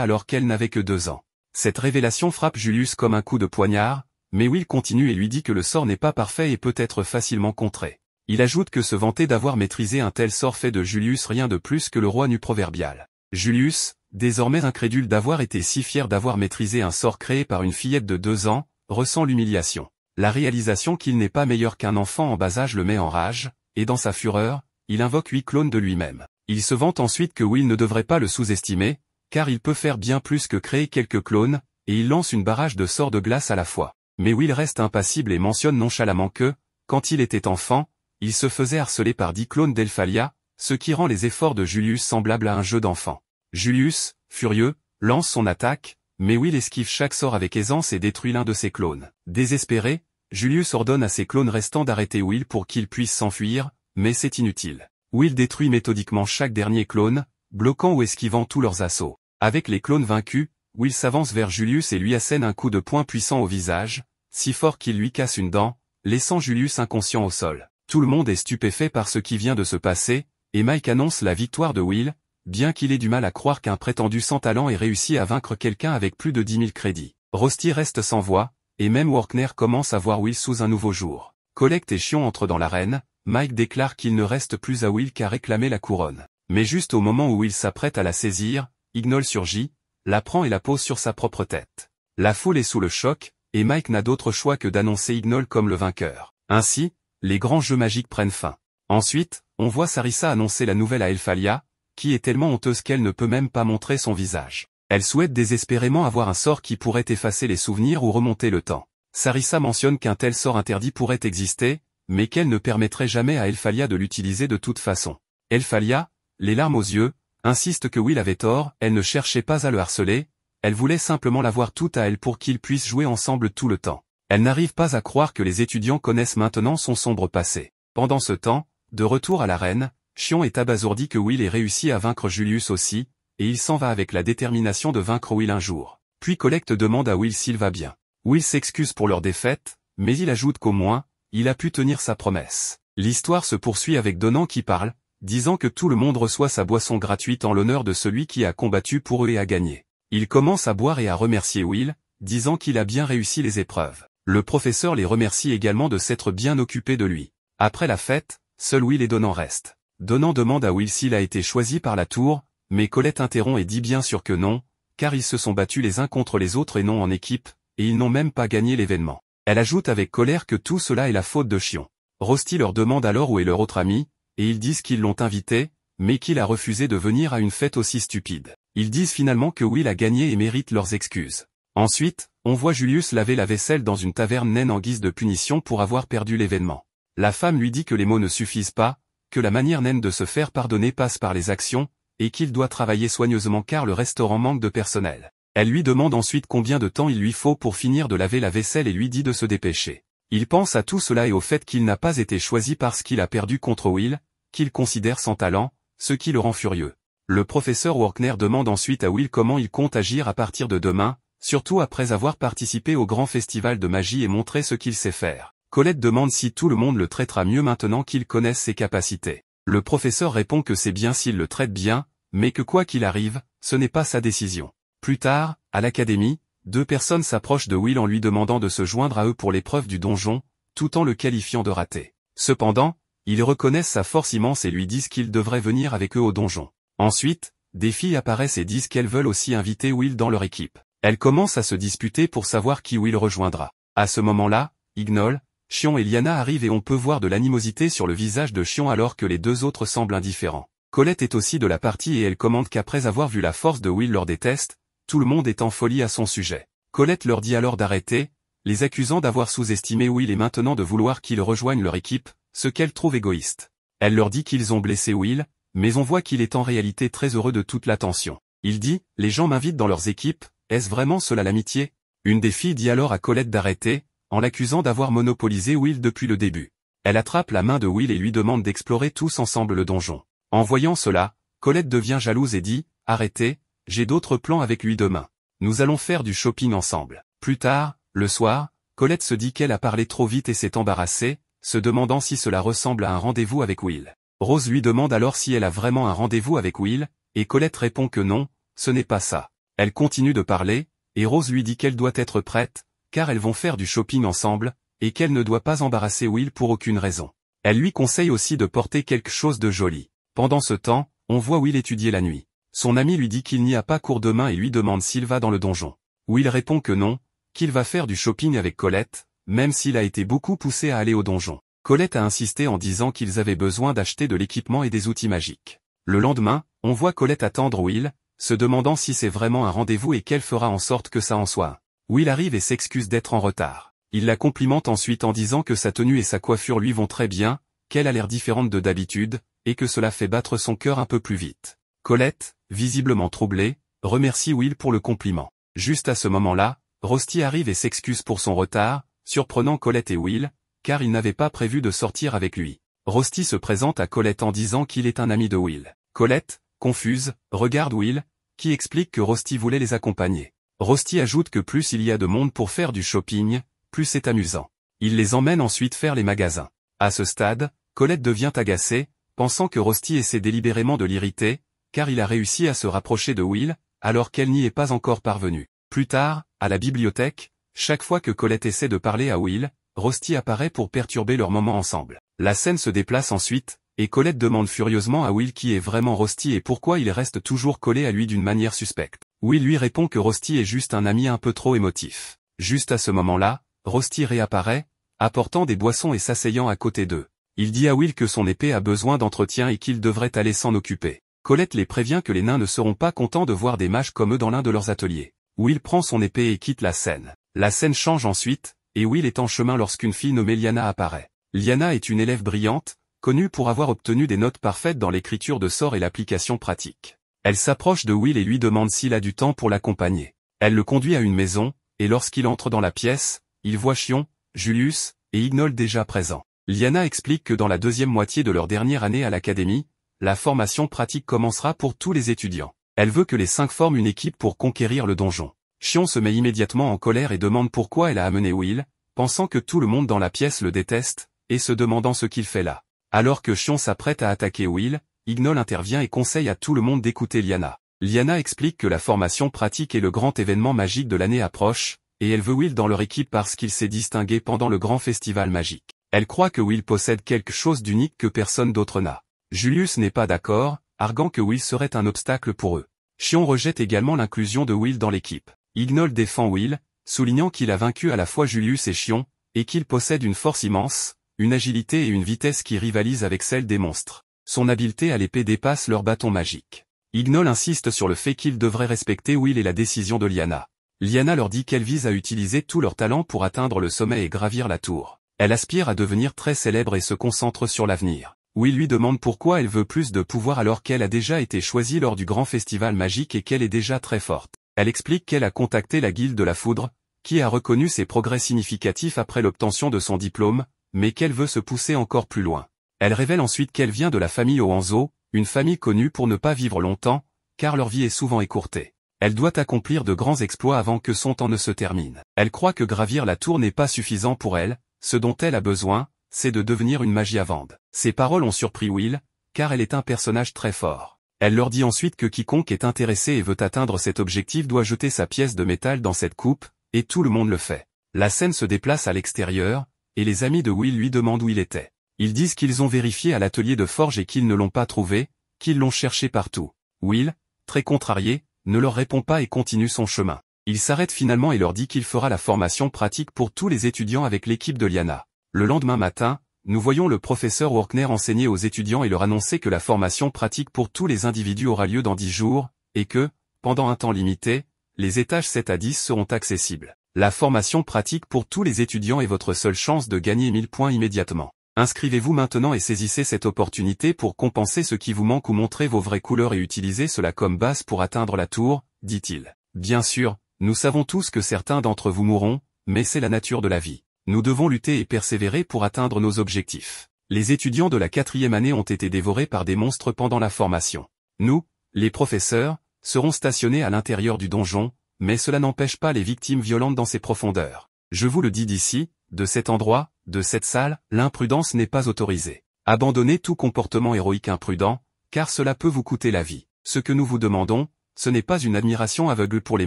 A: alors qu'elle n'avait que 2 ans. Cette révélation frappe Julius comme un coup de poignard, mais Will continue et lui dit que le sort n'est pas parfait et peut être facilement contré. Il ajoute que se vanter d'avoir maîtrisé un tel sort fait de Julius rien de plus que le roi nu proverbial. Julius, désormais incrédule d'avoir été si fier d'avoir maîtrisé un sort créé par une fillette de 2 ans, ressent l'humiliation. La réalisation qu'il n'est pas meilleur qu'un enfant en bas âge le met en rage, et dans sa fureur, il invoque 8 clones de lui-même. Il se vante ensuite que Will ne devrait pas le sous-estimer, car il peut faire bien plus que créer quelques clones, et il lance une barrage de sorts de glace à la fois. Mais Will reste impassible et mentionne nonchalamment que, quand il était enfant, il se faisait harceler par 10 clones d'Elphalia, ce qui rend les efforts de Julius semblables à un jeu d'enfant. Julius, furieux, lance son attaque, mais Will esquive chaque sort avec aisance et détruit l'un de ses clones. Désespéré, Julius ordonne à ses clones restants d'arrêter Will pour qu'il puisse s'enfuir, mais c'est inutile. Will détruit méthodiquement chaque dernier clone, bloquant ou esquivant tous leurs assauts. Avec les clones vaincus, Will s'avance vers Julius et lui assène un coup de poing puissant au visage, si fort qu'il lui casse une dent, laissant Julius inconscient au sol. Tout le monde est stupéfait par ce qui vient de se passer, et Mike annonce la victoire de Will, bien qu'il ait du mal à croire qu'un prétendu sans talent ait réussi à vaincre quelqu'un avec plus de 10 000 crédits. Rosti reste sans voix, et même Workner commence à voir Will sous un nouveau jour. Collecte et Chion entrent dans l'arène, Mike déclare qu'il ne reste plus à Will qu'à réclamer la couronne. Mais juste au moment où Will s'apprête à la saisir, Ignol surgit, la prend et la pose sur sa propre tête. La foule est sous le choc, et Mike n'a d'autre choix que d'annoncer Ignol comme le vainqueur. Ainsi, les grands jeux magiques prennent fin. Ensuite, on voit Sarissa annoncer la nouvelle à Elphalia, qui est tellement honteuse qu'elle ne peut même pas montrer son visage. Elle souhaite désespérément avoir un sort qui pourrait effacer les souvenirs ou remonter le temps. Sarissa mentionne qu'un tel sort interdit pourrait exister, mais qu'elle ne permettrait jamais à Elphalia de l'utiliser de toute façon. Elphalia, les larmes aux yeux, insiste que Will avait tort, elle ne cherchait pas à le harceler, elle voulait simplement l'avoir toute à elle pour qu'ils puissent jouer ensemble tout le temps. Elle n'arrive pas à croire que les étudiants connaissent maintenant son sombre passé. Pendant ce temps, de retour à l'arène, Chion est abasourdi que Will ait réussi à vaincre Julius aussi, et il s'en va avec la détermination de vaincre Will un jour. Puis Collecte demande à Will s'il va bien. Will s'excuse pour leur défaite, mais il ajoute qu'au moins, il a pu tenir sa promesse. L'histoire se poursuit avec Donnan qui parle, disant que tout le monde reçoit sa boisson gratuite en l'honneur de celui qui a combattu pour eux et a gagné. Il commence à boire et à remercier Will, disant qu'il a bien réussi les épreuves. Le professeur les remercie également de s'être bien occupé de lui. Après la fête, seul Will et Donnan restent. Donnan demande à Will s'il a été choisi par la tour, mais Colette interrompt et dit bien sûr que non, car ils se sont battus les uns contre les autres et non en équipe, et ils n'ont même pas gagné l'événement. Elle ajoute avec colère que tout cela est la faute de Chion. Rosti leur demande alors où est leur autre ami, et ils disent qu'ils l'ont invité, mais qu'il a refusé de venir à une fête aussi stupide. Ils disent finalement que Will a gagné et mérite leurs excuses. Ensuite, on voit Julius laver la vaisselle dans une taverne naine en guise de punition pour avoir perdu l'événement. La femme lui dit que les mots ne suffisent pas, que la manière naine de se faire pardonner passe par les actions, et qu'il doit travailler soigneusement car le restaurant manque de personnel. Elle lui demande ensuite combien de temps il lui faut pour finir de laver la vaisselle et lui dit de se dépêcher. Il pense à tout cela et au fait qu'il n'a pas été choisi parce qu'il a perdu contre Will, qu'il considère sans talent, ce qui le rend furieux. Le professeur Workner demande ensuite à Will comment il compte agir à partir de demain, surtout après avoir participé au grand festival de magie et montré ce qu'il sait faire. Colette demande si tout le monde le traitera mieux maintenant qu'il connaisse ses capacités. Le professeur répond que c'est bien s'il le traite bien, mais que quoi qu'il arrive, ce n'est pas sa décision. Plus tard, à l'académie, 2 personnes s'approchent de Will en lui demandant de se joindre à eux pour l'épreuve du donjon, tout en le qualifiant de raté. Cependant, ils reconnaissent sa force immense et lui disent qu'il devrait venir avec eux au donjon. Ensuite, des filles apparaissent et disent qu'elles veulent aussi inviter Will dans leur équipe. Elles commencent à se disputer pour savoir qui Will rejoindra. À ce moment-là, Ignol, Chion et Liana arrivent et on peut voir de l'animosité sur le visage de Chion alors que les 2 autres semblent indifférents. Colette est aussi de la partie et elle commente qu'après avoir vu la force de Will lors des tests, tout le monde est en folie à son sujet. Colette leur dit alors d'arrêter, les accusant d'avoir sous-estimé Will et maintenant de vouloir qu'ils rejoignent leur équipe, ce qu'elle trouve égoïste. Elle leur dit qu'ils ont blessé Will, mais on voit qu'il est en réalité très heureux de toute l'attention. Il dit, les gens m'invitent dans leurs équipes, Est-ce vraiment cela l'amitié? Une des filles dit alors à Colette d'arrêter, en l'accusant d'avoir monopolisé Will depuis le début. Elle attrape la main de Will et lui demande d'explorer tous ensemble le donjon. En voyant cela, Colette devient jalouse et dit, « Arrêtez, j'ai d'autres plans avec lui demain. Nous allons faire du shopping ensemble. » Plus tard, le soir, Colette se dit qu'elle a parlé trop vite et s'est embarrassée, se demandant si cela ressemble à un rendez-vous avec Will. Rose lui demande alors si elle a vraiment un rendez-vous avec Will, et Colette répond que non, ce n'est pas ça. Elle continue de parler, et Rose lui dit qu'elle doit être prête, car elles vont faire du shopping ensemble, et qu'elle ne doit pas embarrasser Will pour aucune raison. Elle lui conseille aussi de porter quelque chose de joli. Pendant ce temps, on voit Will étudier la nuit. Son ami lui dit qu'il n'y a pas cours demain et lui demande s'il va dans le donjon. Will répond que non, qu'il va faire du shopping avec Colette, même s'il a été beaucoup poussé à aller au donjon. Colette a insisté en disant qu'ils avaient besoin d'acheter de l'équipement et des outils magiques. Le lendemain, on voit Colette attendre Will, se demandant si c'est vraiment un rendez-vous et qu'elle fera en sorte que ça en soit un. Will arrive et s'excuse d'être en retard. Il la complimente ensuite en disant que sa tenue et sa coiffure lui vont très bien, qu'elle a l'air différente de d'habitude, et que cela fait battre son cœur un peu plus vite. Colette, visiblement troublée, remercie Will pour le compliment. Juste à ce moment-là, Rusty arrive et s'excuse pour son retard, surprenant Colette et Will, car il n'avait pas prévu de sortir avec lui. Rusty se présente à Colette en disant qu'il est un ami de Will. Colette, confuse, regarde Will, qui explique que Rusty voulait les accompagner. Rusty ajoute que plus il y a de monde pour faire du shopping, plus c'est amusant. Il les emmène ensuite faire les magasins. À ce stade, Colette devient agacée, pensant que Rusty essaie délibérément de l'irriter, car il a réussi à se rapprocher de Will, alors qu'elle n'y est pas encore parvenue. Plus tard, à la bibliothèque, chaque fois que Colette essaie de parler à Will, Rusty apparaît pour perturber leur moment ensemble. La scène se déplace ensuite, et Colette demande furieusement à Will qui est vraiment Rusty et pourquoi il reste toujours collé à lui d'une manière suspecte. Will lui répond que Rusty est juste un ami un peu trop émotif. Juste à ce moment-là, Rusty réapparaît, apportant des boissons et s'asseyant à côté d'eux. Il dit à Will que son épée a besoin d'entretien et qu'il devrait aller s'en occuper. Colette les prévient que les nains ne seront pas contents de voir des mages comme eux dans l'un de leurs ateliers. Will prend son épée et quitte la scène. La scène change ensuite, et Will est en chemin lorsqu'une fille nommée Liana apparaît. Liana est une élève brillante, connue pour avoir obtenu des notes parfaites dans l'écriture de sorts et l'application pratique. Elle s'approche de Will et lui demande s'il a du temps pour l'accompagner. Elle le conduit à une maison, et lorsqu'il entre dans la pièce, il voit Chion, Julius, et Ignol déjà présents. Liana explique que dans la deuxième moitié de leur dernière année à l'académie, la formation pratique commencera pour tous les étudiants. Elle veut que les 5 forment une équipe pour conquérir le donjon. Chion se met immédiatement en colère et demande pourquoi elle a amené Will, pensant que tout le monde dans la pièce le déteste, et se demandant ce qu'il fait là. Alors que Chion s'apprête à attaquer Will, Ignol intervient et conseille à tout le monde d'écouter Liana. Liana explique que la formation pratique et le grand événement magique de l'année approche, et elle veut Will dans leur équipe parce qu'il s'est distingué pendant le grand festival magique. Elle croit que Will possède quelque chose d'unique que personne d'autre n'a. Julius n'est pas d'accord, arguant que Will serait un obstacle pour eux. Chion rejette également l'inclusion de Will dans l'équipe. Ignol défend Will, soulignant qu'il a vaincu à la fois Julius et Chion, et qu'il possède une force immense, une agilité et une vitesse qui rivalisent avec celle des monstres. Son habileté à l'épée dépasse leur bâton magique. Ignol insiste sur le fait qu'ils devraient respecter Will et la décision de Liana. Liana leur dit qu'elle vise à utiliser tout leur talent pour atteindre le sommet et gravir la tour. Elle aspire à devenir très célèbre et se concentre sur l'avenir. Will lui demande pourquoi elle veut plus de pouvoir alors qu'elle a déjà été choisie lors du grand festival magique et qu'elle est déjà très forte. Elle explique qu'elle a contacté la Guilde de la Foudre, qui a reconnu ses progrès significatifs après l'obtention de son diplôme, mais qu'elle veut se pousser encore plus loin. Elle révèle ensuite qu'elle vient de la famille Oanzo, une famille connue pour ne pas vivre longtemps, car leur vie est souvent écourtée. Elle doit accomplir de grands exploits avant que son temps ne se termine. Elle croit que gravir la tour n'est pas suffisant pour elle, ce dont elle a besoin, c'est de devenir une Magiavande. Ces paroles ont surpris Will, car elle est un personnage très fort. Elle leur dit ensuite que quiconque est intéressé et veut atteindre cet objectif doit jeter sa pièce de métal dans cette coupe, et tout le monde le fait. La scène se déplace à l'extérieur, et les amis de Will lui demandent où il était. Ils disent qu'ils ont vérifié à l'atelier de forge et qu'ils ne l'ont pas trouvé, qu'ils l'ont cherché partout. Will, très contrarié, ne leur répond pas et continue son chemin. Il s'arrête finalement et leur dit qu'il fera la formation pratique pour tous les étudiants avec l'équipe de Liana. Le lendemain matin, nous voyons le professeur Workner enseigner aux étudiants et leur annoncer que la formation pratique pour tous les individus aura lieu dans 10 jours, et que, pendant un temps limité, les étages 7 à 10 seront accessibles. La formation pratique pour tous les étudiants est votre seule chance de gagner 1000 points immédiatement. Inscrivez-vous maintenant et saisissez cette opportunité pour compenser ce qui vous manque ou montrer vos vraies couleurs et utilisez cela comme base pour atteindre la tour, dit-il. Bien sûr, Nous savons tous que certains d'entre vous mourront, mais c'est la nature de la vie. Nous devons lutter et persévérer pour atteindre nos objectifs. Les étudiants de la 4e année ont été dévorés par des monstres pendant la formation. Nous, les professeurs, serons stationnés à l'intérieur du donjon, mais cela n'empêche pas les victimes violentes dans ses profondeurs. Je vous le dis d'ici, de cet endroit, de cette salle, l'imprudence n'est pas autorisée. Abandonnez tout comportement héroïque imprudent, car cela peut vous coûter la vie. Ce que nous vous demandons, ce n'est pas une admiration aveugle pour les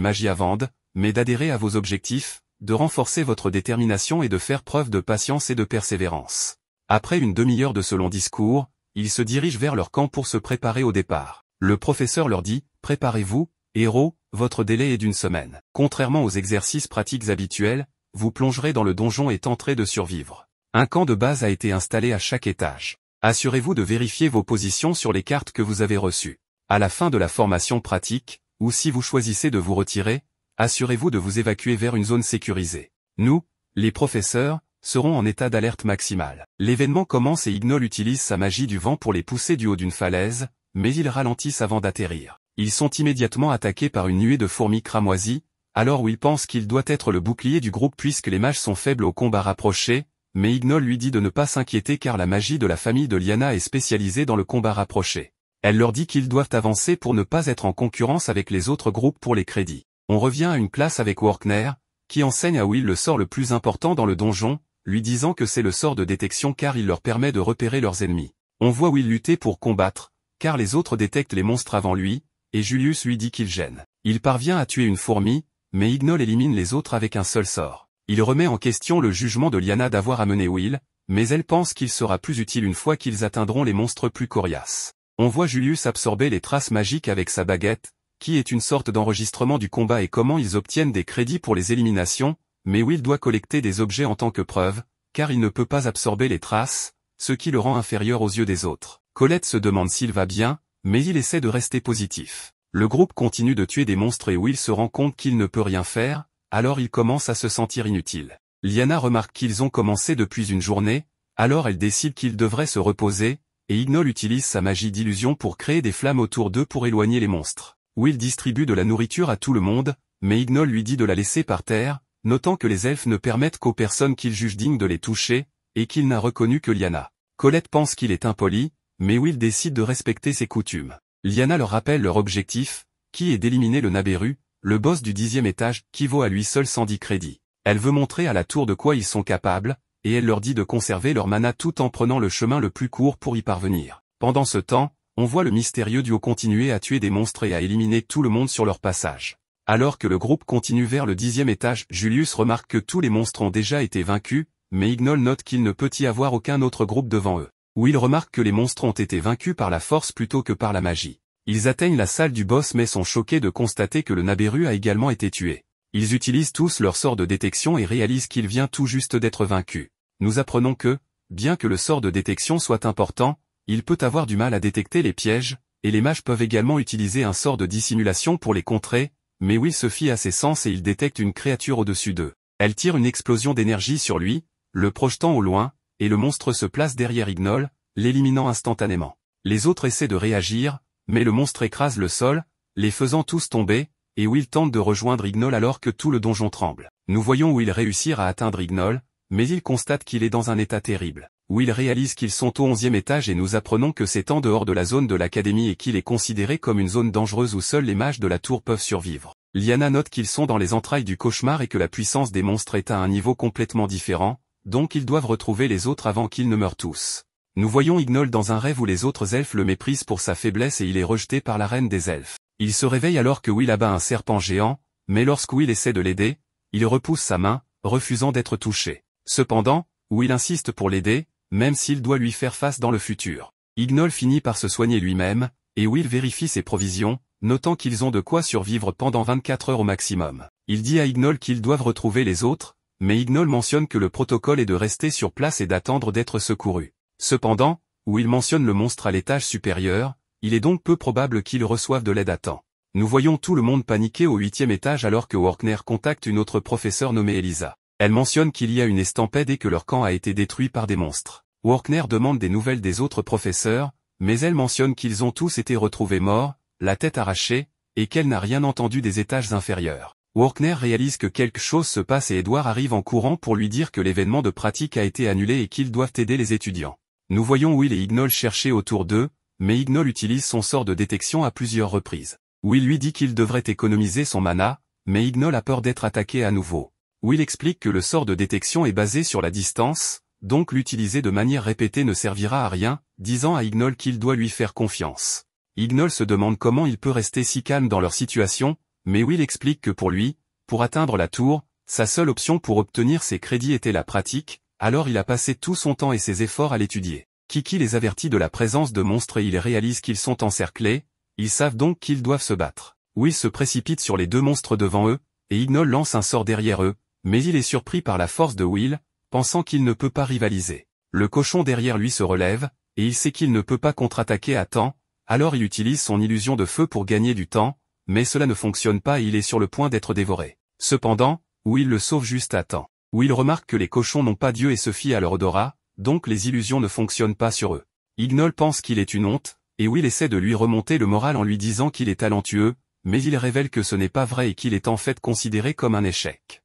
A: magies à vendre, mais d'adhérer à vos objectifs, de renforcer votre détermination et de faire preuve de patience et de persévérance. Après une demi-heure de ce long discours, ils se dirigent vers leur camp pour se préparer au départ. Le professeur leur dit, « Préparez-vous, héros, votre délai est d'1 semaine. » Contrairement aux exercices pratiques habituels, vous plongerez dans le donjon et tenterez de survivre. Un camp de base a été installé à chaque étage. Assurez-vous de vérifier vos positions sur les cartes que vous avez reçues. À la fin de la formation pratique, ou si vous choisissez de vous retirer, assurez-vous de vous évacuer vers une zone sécurisée. Nous, les professeurs, serons en état d'alerte maximale. L'événement commence et Ignol utilise sa magie du vent pour les pousser du haut d'une falaise, mais ils ralentissent avant d'atterrir. Ils sont immédiatement attaqués par une nuée de fourmis cramoisies, alors Will pense qu'il doit être le bouclier du groupe puisque les mages sont faibles au combat rapproché, mais Ignol lui dit de ne pas s'inquiéter car la magie de la famille de Lyanna est spécialisée dans le combat rapproché. Elle leur dit qu'ils doivent avancer pour ne pas être en concurrence avec les autres groupes pour les crédits. On revient à une classe avec Workner, qui enseigne à Will le sort le plus important dans le donjon, lui disant que c'est le sort de détection car il leur permet de repérer leurs ennemis. On voit Will lutter pour combattre, car les autres détectent les monstres avant lui, et Julius lui dit qu'il gêne. Il parvient à tuer une fourmi, mais Ignol élimine les autres avec un seul sort. Il remet en question le jugement de Lyanna d'avoir amené Will, mais elle pense qu'il sera plus utile une fois qu'ils atteindront les monstres plus coriaces. On voit Julius absorber les traces magiques avec sa baguette, qui est une sorte d'enregistrement du combat et comment ils obtiennent des crédits pour les éliminations, mais Will doit collecter des objets en tant que preuve, car il ne peut pas absorber les traces, ce qui le rend inférieur aux yeux des autres. Colette se demande s'il va bien, mais il essaie de rester positif. Le groupe continue de tuer des monstres et Will se rend compte qu'il ne peut rien faire, alors il commence à se sentir inutile. Lyanna remarque qu'ils ont commencé depuis une journée, alors elle décide qu'ils devraient se reposer, et Ignol utilise sa magie d'illusion pour créer des flammes autour d'eux pour éloigner les monstres. Will distribue de la nourriture à tout le monde, mais Ignol lui dit de la laisser par terre, notant que les elfes ne permettent qu'aux personnes qu'il juge dignes de les toucher, et qu'il n'a reconnu que Lyanna. Colette pense qu'il est impoli, mais Will décide de respecter ses coutumes. Lyanna leur rappelle leur objectif, qui est d'éliminer le Naberu, le boss du 10e étage, qui vaut à lui seul 110 crédits. Elle veut montrer à la tour de quoi ils sont capables, et elle leur dit de conserver leur mana tout en prenant le chemin le plus court pour y parvenir. Pendant ce temps, on voit le mystérieux duo continuer à tuer des monstres et à éliminer tout le monde sur leur passage. Alors que le groupe continue vers le 10e étage, Julius remarque que tous les monstres ont déjà été vaincus, mais Ignol note qu'il ne peut y avoir aucun autre groupe devant eux. Will remarque que les monstres ont été vaincus par la force plutôt que par la magie. Ils atteignent la salle du boss mais sont choqués de constater que le Naberu a également été tué. Ils utilisent tous leur sort de détection et réalisent qu'il vient tout juste d'être vaincu. Nous apprenons que, bien que le sort de détection soit important, il peut avoir du mal à détecter les pièges, et les mages peuvent également utiliser un sort de dissimulation pour les contrer, mais Will se fie à ses sens et il détecte une créature au-dessus d'eux. Elle tire une explosion d'énergie sur lui, le projetant au loin, et le monstre se place derrière Ignol, l'éliminant instantanément. Les autres essaient de réagir, mais le monstre écrase le sol, les faisant tous tomber, et Will tente de rejoindre Ignol alors que tout le donjon tremble. Nous voyons Will réussir à atteindre Ignol, mais il constate qu'il est dans un état terrible. Will réalise qu'ils sont au 11e étage et nous apprenons que c'est en dehors de la zone de l'académie et qu'il est considéré comme une zone dangereuse où seuls les mages de la tour peuvent survivre. Lyanna note qu'ils sont dans les entrailles du cauchemar et que la puissance des monstres est à un niveau complètement différent, donc ils doivent retrouver les autres avant qu'ils ne meurent tous. Nous voyons Ignol dans un rêve où les autres elfes le méprisent pour sa faiblesse et il est rejeté par la reine des elfes. Il se réveille alors que Will abat un serpent géant, mais lorsque Will essaie de l'aider, il repousse sa main, refusant d'être touché. Cependant, Will insiste pour l'aider, même s'il doit lui faire face dans le futur. Ignol finit par se soigner lui-même, et Will vérifie ses provisions, notant qu'ils ont de quoi survivre pendant 24 heures au maximum. Il dit à Ignol qu'ils doivent retrouver les autres, mais Ignol mentionne que le protocole est de rester sur place et d'attendre d'être secouru. Cependant, Will mentionne le monstre à l'étage supérieur, il est donc peu probable qu'ils reçoivent de l'aide à temps. Nous voyons tout le monde paniquer au 8e étage alors que Workner contacte une autre professeure nommée Elisa. Elle mentionne qu'il y a une estampette et que leur camp a été détruit par des monstres. Workner demande des nouvelles des autres professeurs, mais elle mentionne qu'ils ont tous été retrouvés morts, la tête arrachée, et qu'elle n'a rien entendu des étages inférieurs. Workner réalise que quelque chose se passe et Edward arrive en courant pour lui dire que l'événement de pratique a été annulé et qu'ils doivent aider les étudiants. Nous voyons Will et Ignol chercher autour d'eux, mais Ignol utilise son sort de détection à plusieurs reprises. Will lui dit qu'il devrait économiser son mana, mais Ignol a peur d'être attaqué à nouveau. Will explique que le sort de détection est basé sur la distance, donc l'utiliser de manière répétée ne servira à rien, disant à Ignol qu'il doit lui faire confiance. Ignol se demande comment il peut rester si calme dans leur situation, mais Will explique que pour lui, pour atteindre la tour, sa seule option pour obtenir ses crédits était la pratique, alors il a passé tout son temps et ses efforts à l'étudier. Kiki les avertit de la présence de monstres et ils réalisent qu'ils sont encerclés, ils savent donc qu'ils doivent se battre. Will se précipite sur les deux monstres devant eux, et Ignol lance un sort derrière eux, mais il est surpris par la force de Will, pensant qu'il ne peut pas rivaliser. Le cochon derrière lui se relève, et il sait qu'il ne peut pas contre-attaquer à temps, alors il utilise son illusion de feu pour gagner du temps, mais cela ne fonctionne pas et il est sur le point d'être dévoré. Cependant, Will le sauve juste à temps. Will remarque que les cochons n'ont pas d'yeux et se fient à leur odorat, donc les illusions ne fonctionnent pas sur eux. Ignol pense qu'il est une honte, et Will essaie de lui remonter le moral en lui disant qu'il est talentueux, mais il révèle que ce n'est pas vrai et qu'il est en fait considéré comme un échec.